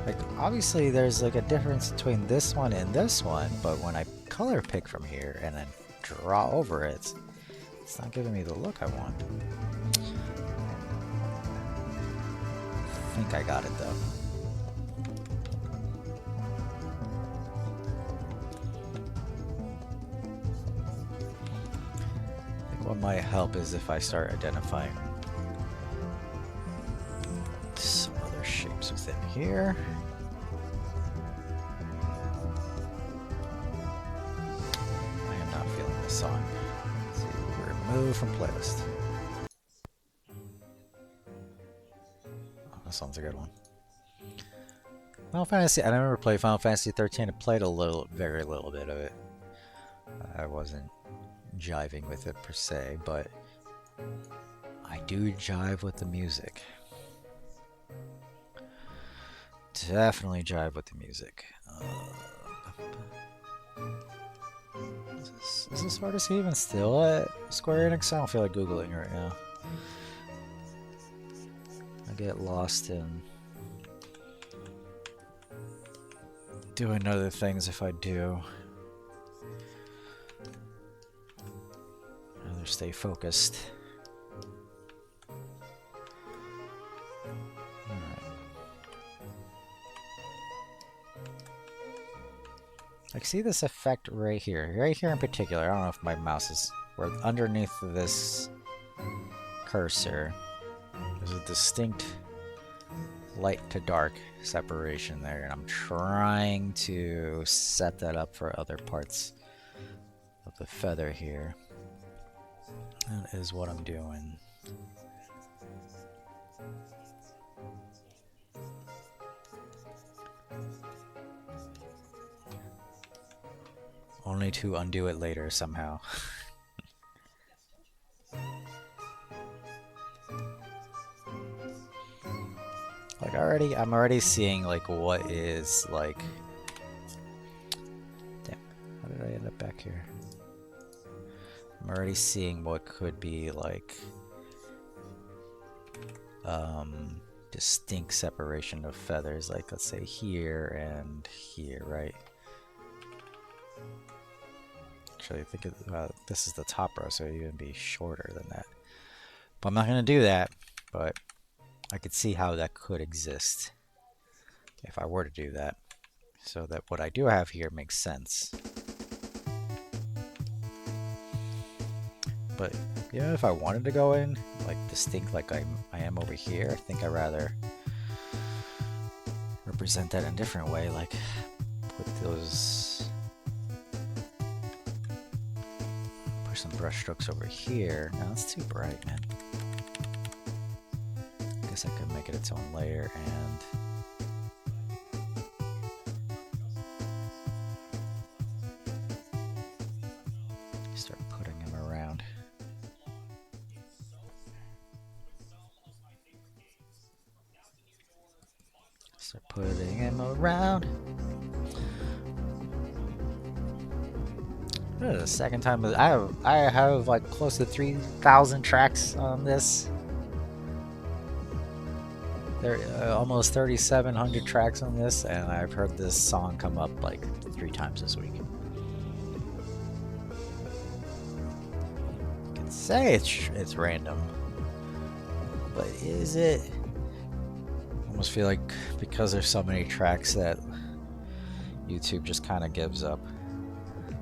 Like, obviously there's like a difference between this one and this one, but when I color pick from here and then draw over it, it's not giving me the look I want. I think I got it though. I think what might help is if I start identifying some other shapes within here. I am not feeling this song. Let's see, remove from playlist. Oh, that song's a good one. Final Fantasy, I never played Final Fantasy 13. I played very little bit of it. I wasn't jiving with it per se, but I do jive with the music. Definitely jive with the music. Is this artist even still at Square Enix? I don't feel like Googling right now. I get lost in doing other things if I do. I'd rather stay focused. Like, see this effect right here in particular. I don't know if my mouse is where underneath this cursor. There's a distinct light to dark separation there, and I'm trying to set that up for other parts of the feather here. That is what I'm doing. Only to undo it later somehow. Like I'm already seeing like what is like. Damn, how did I end up back here? I'm already seeing what could be like distinct separation of feathers, like let's say here and here, right? actually. Think this is the top row, so it'd even be shorter than that. But I'm not going to do that, but I could see how that could exist if I were to do that, so that what I do have here makes sense. But yeah, if I wanted to go in like distinct like I am over here, I think I'd rather represent that in a different way, like put some brush strokes over here. No, that's too bright, man. I guess I could make it its own layer and start putting them around. Start putting them around. This is the second time I have like close to 3,000 tracks on this. There almost 3,700 tracks on this, and I've heard this song come up like 3 times this week. I can say it's random, but is it? I almost feel like because there's so many tracks that YouTube just kind of gives up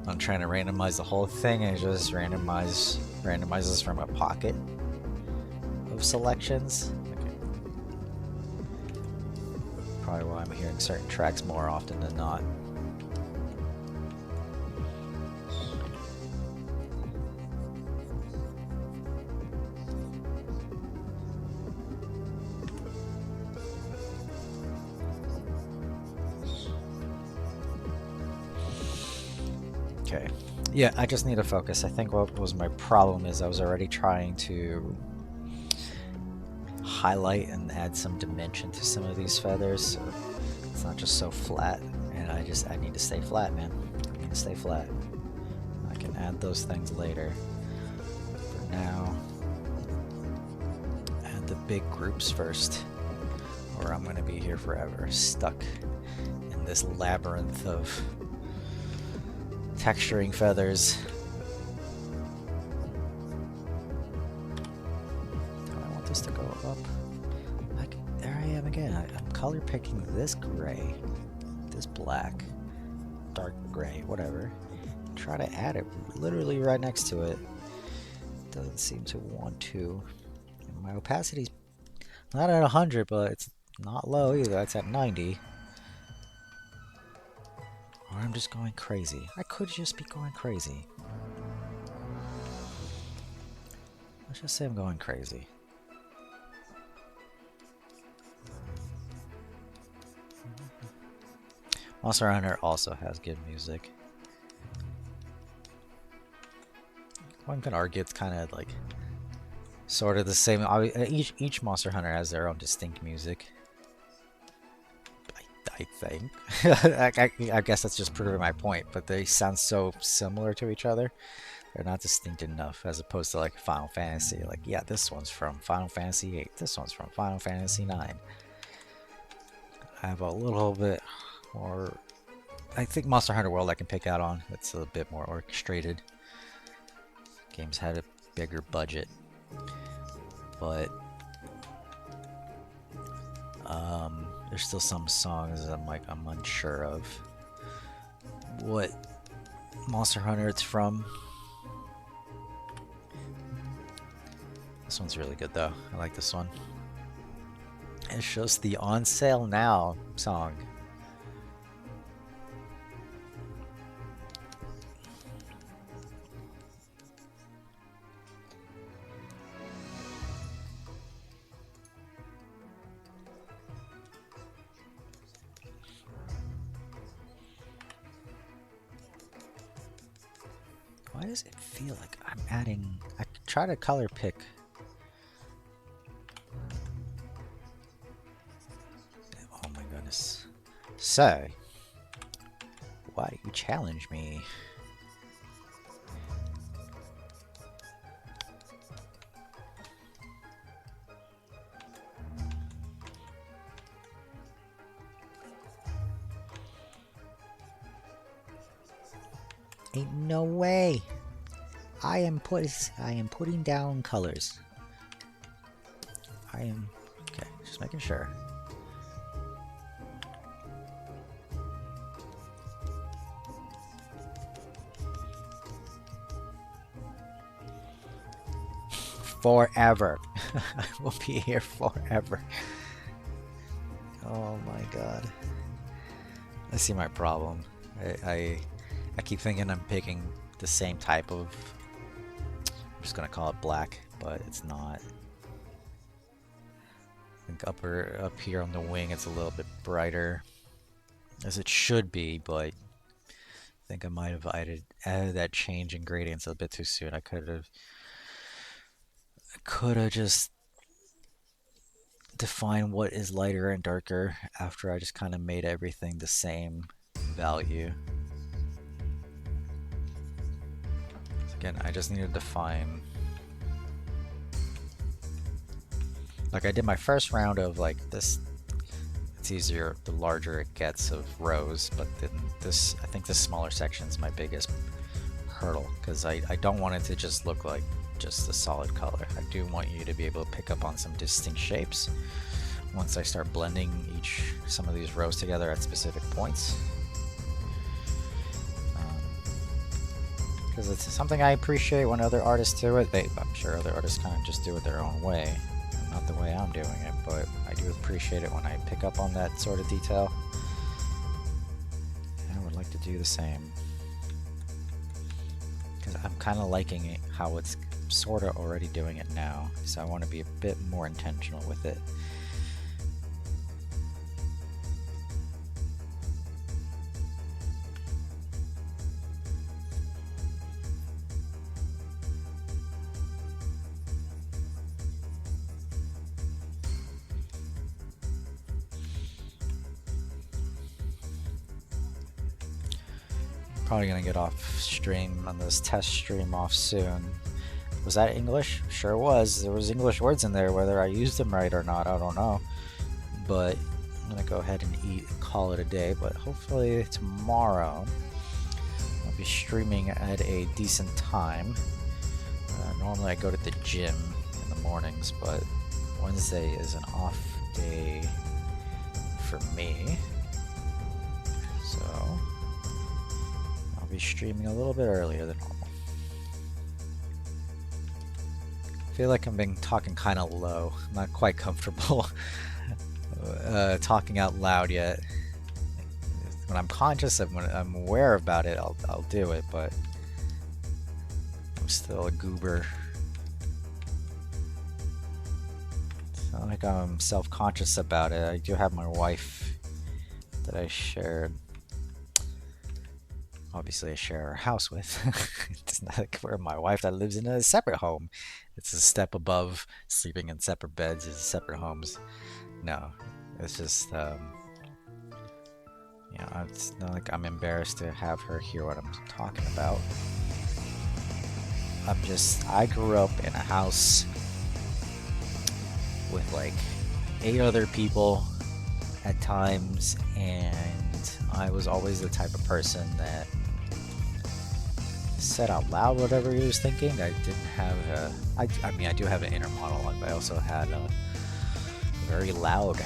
on trying to randomize the whole thing, and it just randomizes from a pocket of selections. Probably why I'm hearing certain tracks more often than not. Okay. Yeah, I just need to focus. I think what was my problem is I was already trying to highlight and add some dimension to some of these feathers, so it's not just so flat, and I need to stay flat, man. I need to stay flat. I can add those things later. For now, add the big groups first, or I'm gonna be here forever, stuck in this labyrinth of texturing feathers. I want this to go up. There I am again. I'm color picking this gray, this black, dark gray, whatever. Try to add it literally right next to it. Doesn't seem to want to. And my opacity's not at 100, but it's not low either. It's at 90. Or I'm just going crazy. I could just be going crazy. Let's just say I'm going crazy. Monster Hunter also has good music. One can argue it's kind of like sort of the same. Each Monster Hunter has their own distinct music. I think. I guess that's just proving my point, but they sound so similar to each other. They're not distinct enough, as opposed to like Final Fantasy. Like, yeah, this one's from Final Fantasy VIII. This one's from Final Fantasy IX. I have a little bit more. I think Monster Hunter World I can pick out on. It's a bit more orchestrated. Games had a bigger budget, but there's still some songs I'm unsure of what Monster Hunter it's from. This one's really good though. I like this one. It's just the On Sale Now song. Why does it feel like I'm adding... I try to color pick. Oh my goodness. So, why do you challenge me? Ain't no way. I am putting down colors. Okay, just making sure. Forever. I will be here forever. Oh my god. I see my problem. I keep thinking I'm picking the same type of... I'm just gonna call it black, but it's not. I think up here on the wing it's a little bit brighter, as it should be, but I think I might have added that change in gradients a bit too soon. I could have just defined what is lighter and darker after I just kind of made everything the same value. So again, I just need to define, like I did my first round of like this. It's easier the larger it gets of rows, but then this, I think this smaller section is my biggest hurdle, because I don't want it to just look like just a solid color. I do want you to be able to pick up on some distinct shapes once I start blending some of these rows together at specific points. Because it's something I appreciate when other artists do it. I'm sure other artists kind of just do it their own way, not the way I'm doing it, but I do appreciate it when I pick up on that sort of detail. And I would like to do the same, because I'm kind of liking it how it's sort of already doing it now, so I want to be a bit more intentional with it. Probably gonna get off stream on this test stream off soon. Was that English? Sure was. There was English words in there. Whether I used them right or not, I don't know. But I'm gonna go ahead and eat and call it a day. But hopefully tomorrow I'll be streaming at a decent time. Normally I go to the gym in the mornings, but Wednesday is an off day for me. So I'll be streaming a little bit earlier than normal. I feel like I've been talking kind of low. I'm not quite comfortable talking out loud yet. When I'm conscious of, when I'm aware about it, I'll do it, but I'm still a goober. It's not like I'm self-conscious about it. I do have my wife that I shared. Obviously, I share a house with. It's not like we're my wife that lives in a separate home. It's a step above sleeping in separate beds as separate homes. No, it's just, you know, it's not like I'm embarrassed to have her hear what I'm talking about. I grew up in a house with like 8 other people at times, and I was always the type of person that said out loud whatever he was thinking. I didn't have I mean, I do have an inner monologue, but I also had a very loud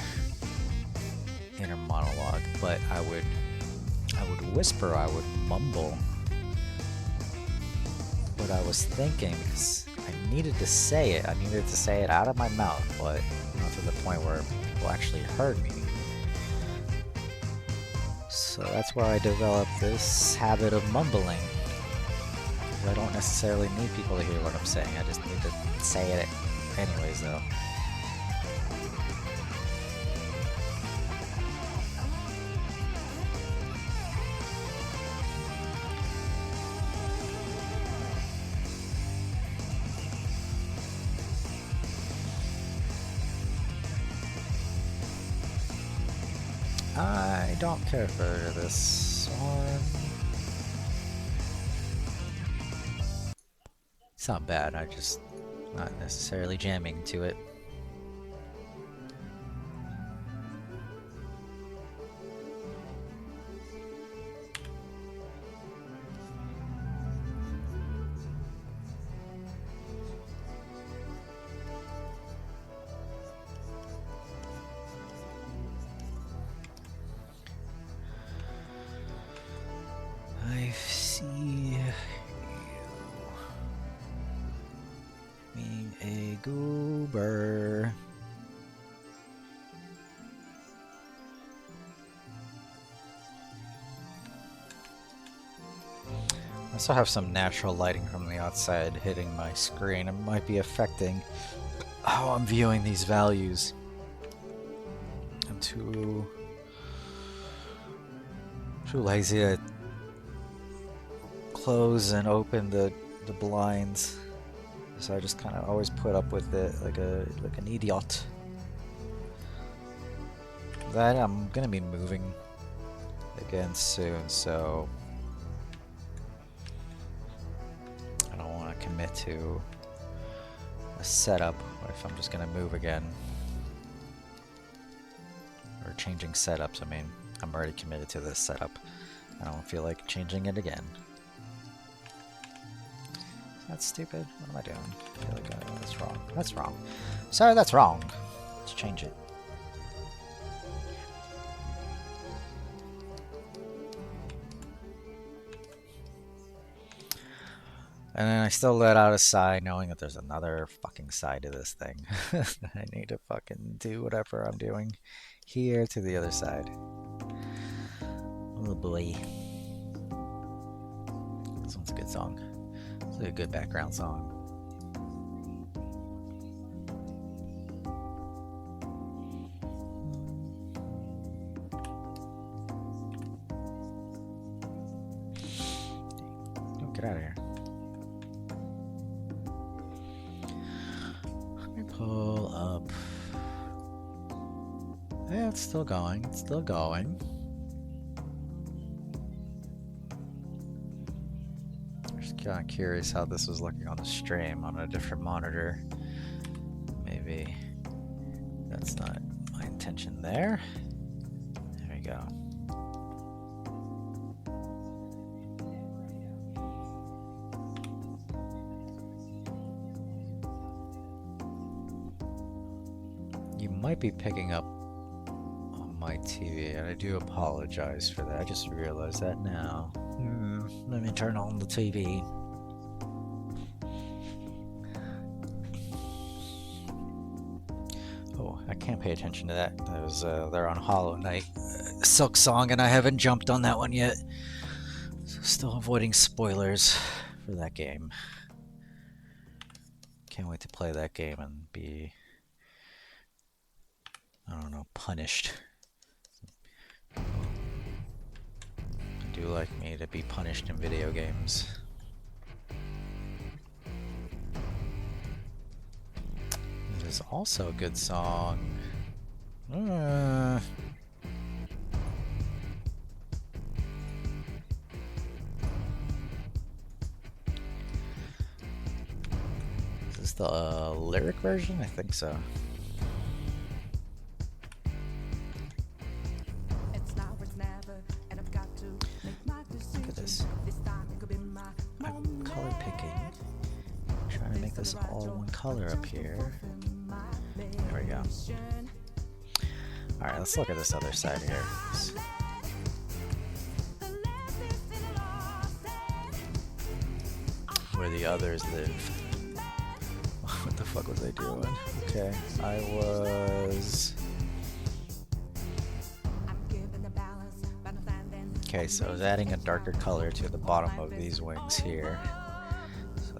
inner monologue. But I would whisper, I would mumble what I was thinking, because I needed to say it. I needed to say it out of my mouth, but not to the point where people actually heard me. So that's where I developed this habit of mumbling. I don't necessarily need people to hear what I'm saying. I just need to say it anyways, though. I don't care for this one. It's not bad, I just not necessarily jamming to it. goober. I also have some natural lighting from the outside hitting my screen. It might be affecting how I'm viewing these values. I'm too lazy to close and open the blinds, so I just kind of always put up with it like an idiot. That I'm gonna be moving again soon, so I don't want to commit to a setup if I'm just gonna move again or changing setups. I mean, I'm already committed to this setup. I don't feel like changing it again. That's stupid. What am I doing? I feel like that's wrong. That's wrong. Sorry, that's wrong. Let's change it. And then I still let out a sigh knowing that there's another fucking side to this thing. I need to fucking do whatever I'm doing here to the other side. Oh boy. This one's a good song. It's a good background song. Oh, get out of here. Let me pull up. Yeah, it's still going. It's still going. Kind of curious how this was looking on the stream on a different monitor. Maybe that's not my intention there. There we go. You might be picking up on my TV, and I do apologize for that. I just realized that now. Let me turn on the TV. Oh, I can't pay attention to that. That was they're on Hollow Knight Silk Song, and I haven't jumped on that one yet. So still avoiding spoilers for that game. Can't wait to play that game and be, I don't know, punished. Do like me to be punished in video games. It is also a good song. Is this the lyric version? I think so. This all one color up here. There we go. Alright, let's look at this other side here. Where the others live. What the fuck was I doing? Okay, I was... Okay, so I was adding a darker color to the bottom of these wings here.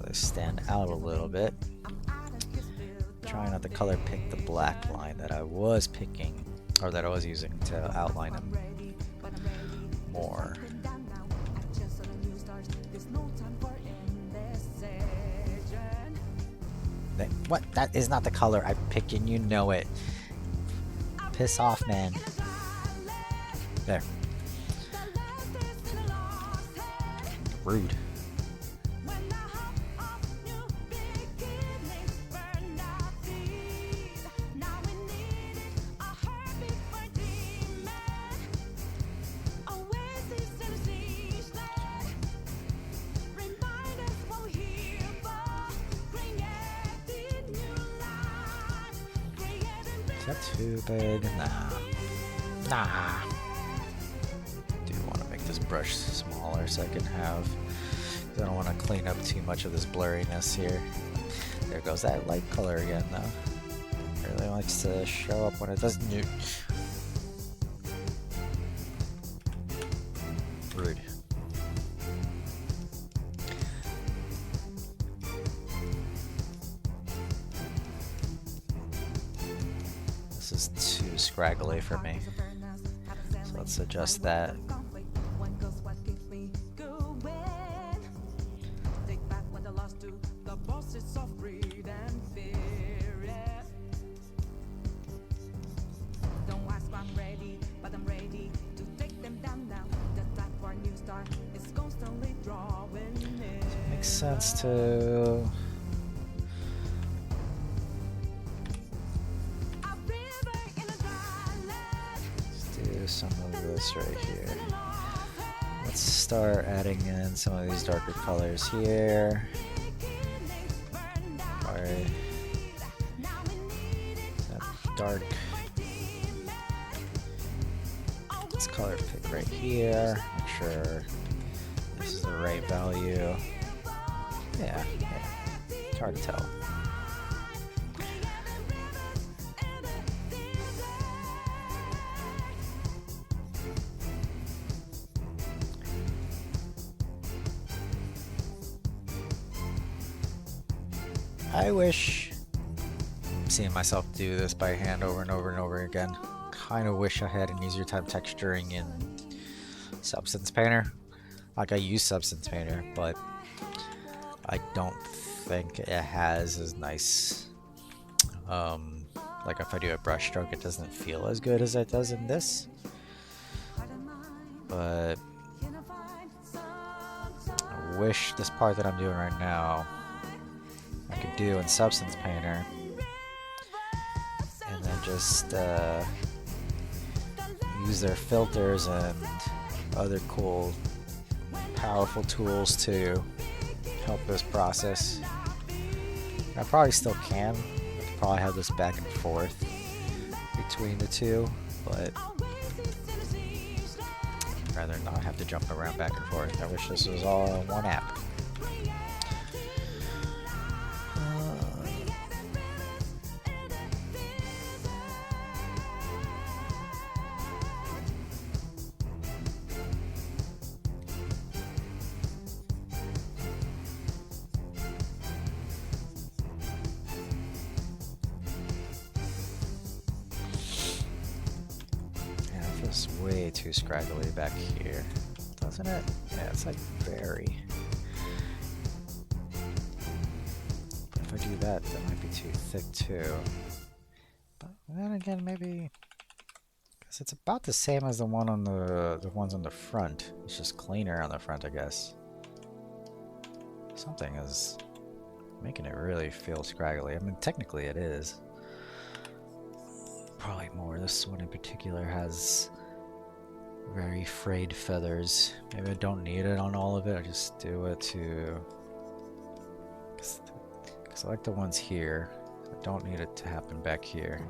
They stand out a little bit. Trying not to color pick the black line that I was picking, or that I was using to outline them more. What? That is not the color I pick, and you know it. Piss off, man. There. Rude. Too big? Nah. Do want to make this brush smaller so I can have, because I don't want to clean up too much of this blurriness here. There goes that light color again, though. Really likes to show up when it doesn't. Rude. This is too scraggly for me. So let's adjust that. Makes sense to let's do some of this right here. Let's start adding in some of these darker colors here. Alright. That dark. Let's color pick right here. Make sure this is the right value. Yeah. It's hard to tell. I wish, I'm seeing myself do this by hand over and over and over again. Kind of wish I had an easier time texturing in Substance Painter. Like, I use Substance Painter, but I don't think it has as nice, like if I do a brush stroke, it doesn't feel as good as it does in this. But I wish this part that I'm doing right now I could do in Substance Painter, and then just use their filters and other cool, powerful tools to help this process. I probably still can. I could probably have this back and forth between the two, but I'd rather not have to jump around back and forth. I wish this was all in one app. Way too scraggly back here, doesn't it? Yeah, it's like very. But if I do that, that might be too thick too. But then again, maybe because it's about the same as the one on the ones on the front. It's just cleaner on the front, I guess. Something is making it really feel scraggly. I mean, technically it is. Probably more. This one in particular has very frayed feathers. Maybe I don't need it on all of it. I just do it to, because I like the ones here. I don't need it to happen back here.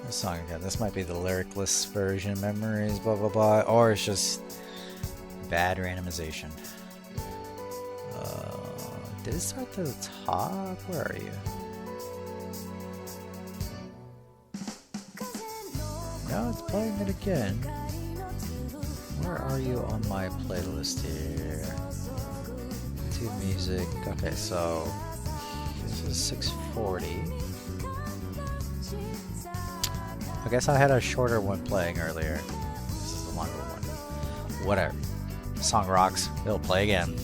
Song again. This might be the lyricless version, memories, blah blah blah, or it's just bad randomization. Did it start at the top? Where are you? No, it's playing it again. Where are you on my playlist here? To music. Okay, so this is 640. I guess I had a shorter one playing earlier. This is the longer one. Whatever. Song rocks. It'll play again.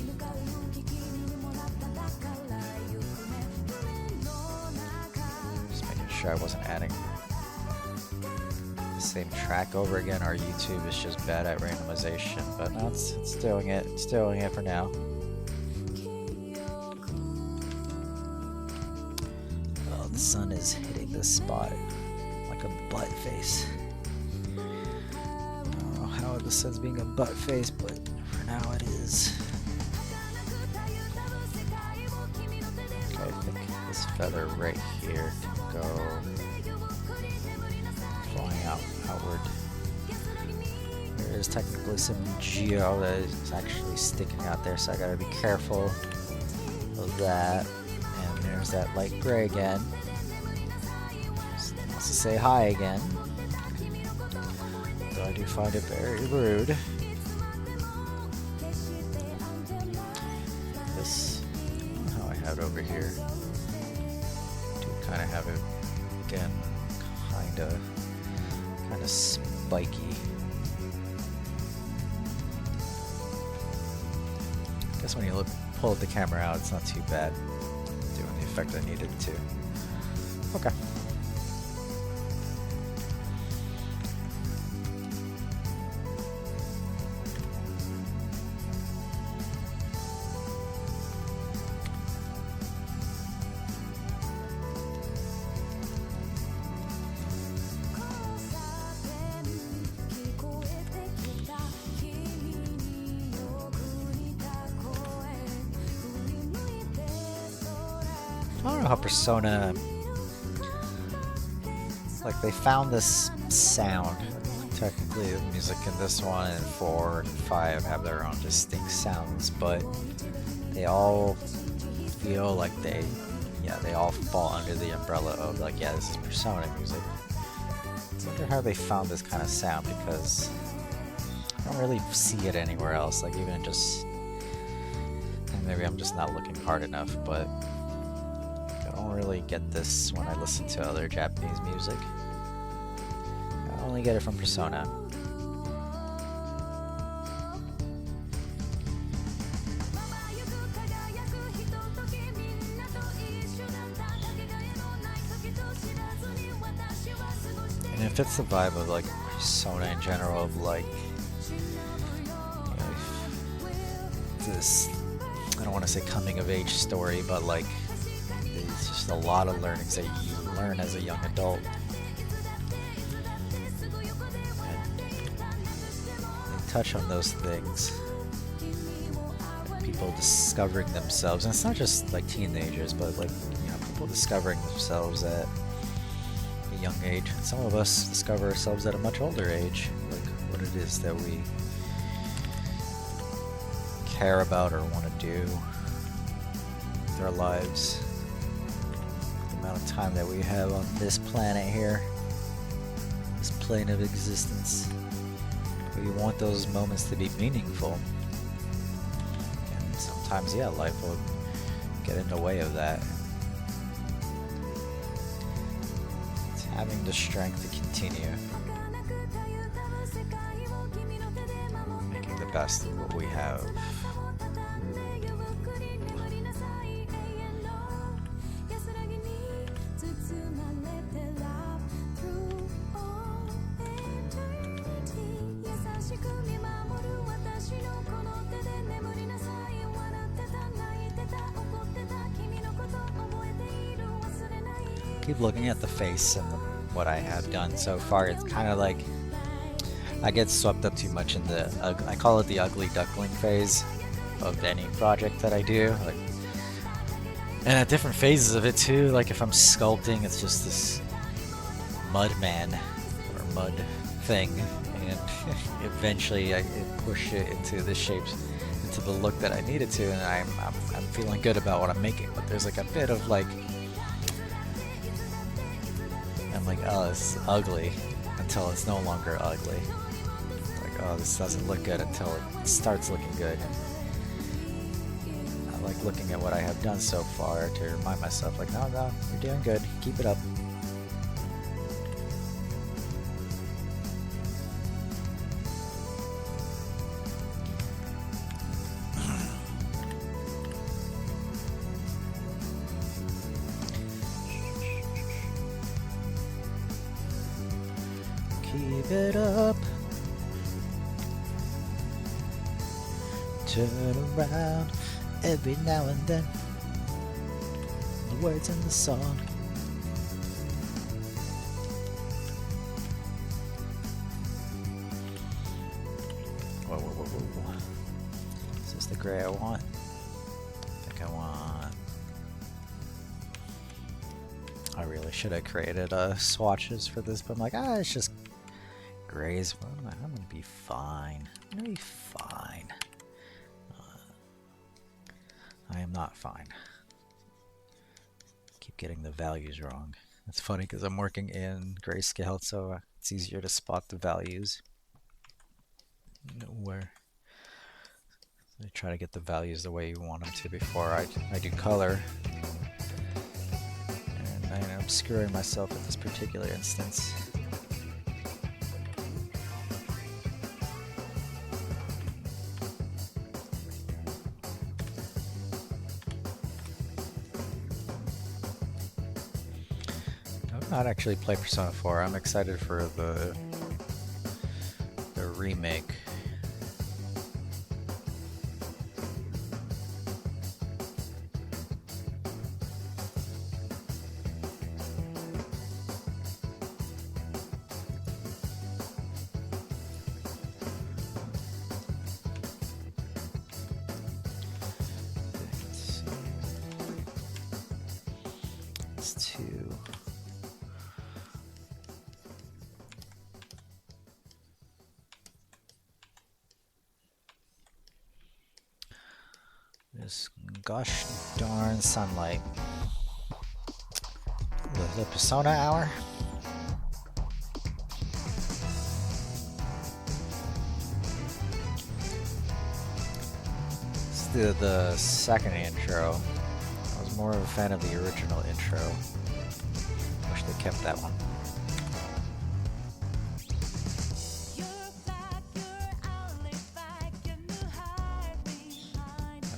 sure I wasn't adding the same track over again, or YouTube is just bad at randomization. But no, it's doing it. It's doing it for now. Oh, the sun is hitting this spot like a butt face. I don't know how the sun's being a butt face, but for now it is. Okay, I think this feather right here can go flying outward. There is technically some geo that is actually sticking out there, so I gotta be careful of that. And there's that light gray again. Wants to say hi again. Though I do find it very rude. This, how I have it over here. Do kind of have it again, kind of spiky. I guess when you pull the camera out, it's not too bad. Doing the effect I needed to. Okay. I don't know how Persona, like, they found this sound. Technically, the music in this one and 4 and 5 have their own distinct sounds, but they all feel like they all fall under the umbrella of, like, yeah, this is Persona music. I wonder how they found this kind of sound, because I don't really see it anywhere else. Like, even just, and maybe I'm just not looking hard enough, but I don't really get this when I listen to other Japanese music. I only get it from Persona. And it fits the vibe of, like, Persona in general, of, like, you know, this, I don't want to say coming of age story, but, like, it's just a lot of learnings that you learn as a young adult. And they touch on those things. People discovering themselves, and it's not just like teenagers, but, like, you know, people discovering themselves at a young age. And some of us discover ourselves at a much older age, like what it is that we care about or want to do with our lives. The amount of time that we have on this planet here, this plane of existence. We want those moments to be meaningful. And sometimes, yeah, life will get in the way of that. It's having the strength to continue. Making the best of what we have. Keep looking at the face and what I have done so far. It's kind of like I get swept up too much in the I call it the ugly duckling phase of any project that I do. Like, and at different phases of it too. Like if I'm sculpting, it's just this mud man or mud thing, and eventually I push it into the shapes, into the look that I need it to, and I'm feeling good about what I'm making. But there's like a bit of like, I'm like, oh, it's ugly, until it's no longer ugly. Like, oh, this doesn't look good until it starts looking good. I like looking at what I have done so far to remind myself, like, no, you're doing good. Keep it up. Give it up. Turn around every now and then. The words in the song. Whoa, whoa, whoa, whoa. Is this the gray I want? I think I want... I really should have created swatches for this, but I'm like, it's just grays. I'm gonna be fine. I'm gonna be fine. I am not fine. Keep getting the values wrong. It's funny because I'm working in grayscale, so it's easier to spot the values. Where I try to get the values the way you want them to before I do color. And I'm obscuring myself in this particular instance. I've not actually played Persona 4. I'm excited for the remake. It's 2. This gosh darn sunlight. The Persona hour? Let's do the second intro. I was more of a fan of the original intro. Wish they kept that one.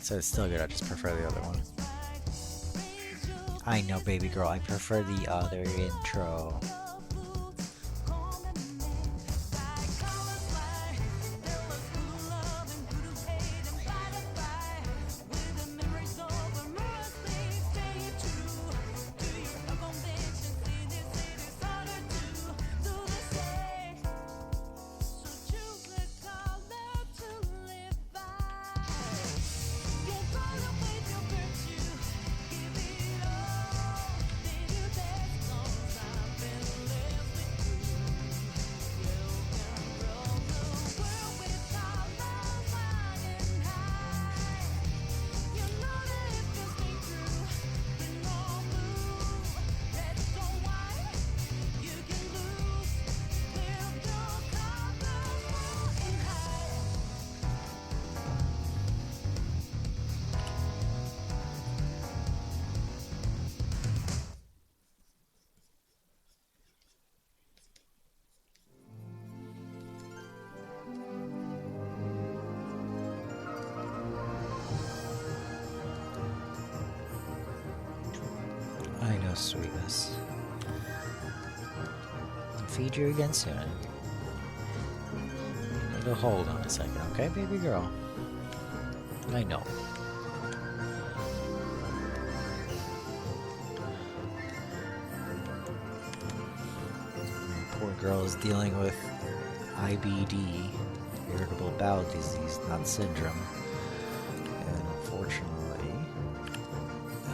So it's still good, I just prefer the other one. I know, baby girl, I prefer the other intro. I know, sweetness. I'll feed you again soon. Need to hold on a second, okay, baby girl? I know. Poor girl is dealing with IBD, irritable bowel disease, not syndrome. And unfortunately,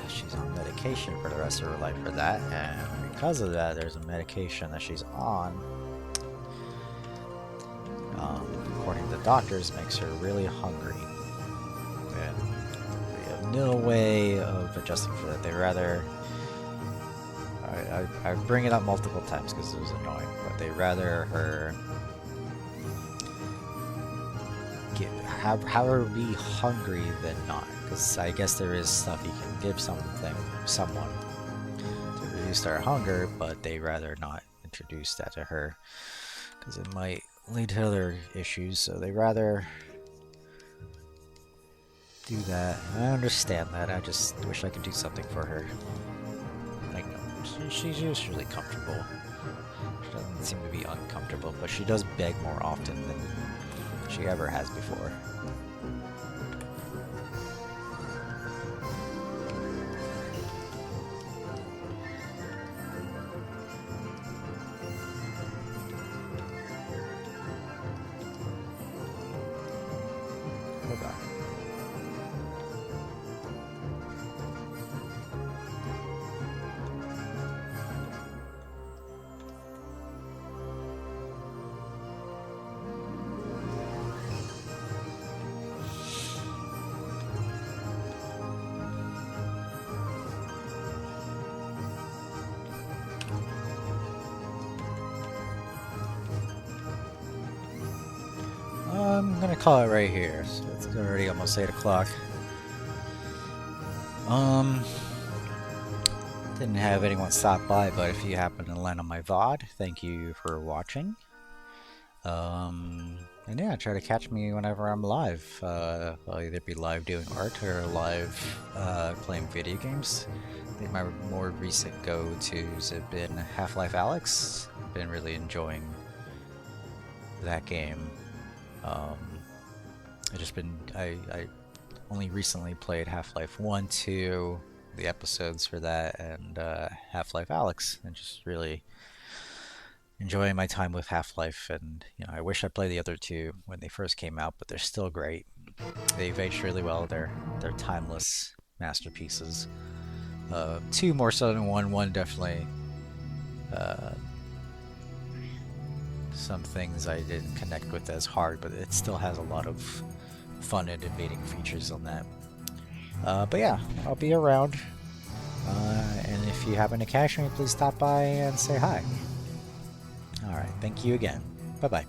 she's on medication for the rest of her life for that, and because of that, there's a medication that she's on, according to the doctors, makes her really hungry. And we have no way of adjusting for that. They rather... I bring it up multiple times because it was annoying, but they rather her... have her be hungry than not, because I guess there is stuff you can give someone to reduce their hunger, but they rather not introduce that to her because it might lead to other issues, so they rather do that. I understand that. I just wish I could do something for her. Like, she's usually comfortable. She doesn't seem to be uncomfortable, but she does beg more often than she ever has before. Hold on. I'm gonna call it right here. So it's already almost 8 o'clock. Didn't have anyone stop by, but if you happen to land on my VOD, thank you for watching. And yeah, try to catch me whenever I'm live. I'll either be live doing art or live playing video games. I think my more recent go-tos have been Half-Life Alyx. I've been really enjoying that game. I only recently played Half-Life 1, 2, the episodes for that, and Half-Life Alyx, and just really enjoying my time with Half-Life. And I wish I played the other two when they first came out, but they're still great. They've aged really well. They're timeless masterpieces. 2 more so than 1. 1 definitely. Some things I didn't connect with as hard, but it still has a lot of fun and invading features on that. But yeah, I'll be around. And if you happen to catch me, please stop by and say hi. Alright, thank you again. Bye-bye.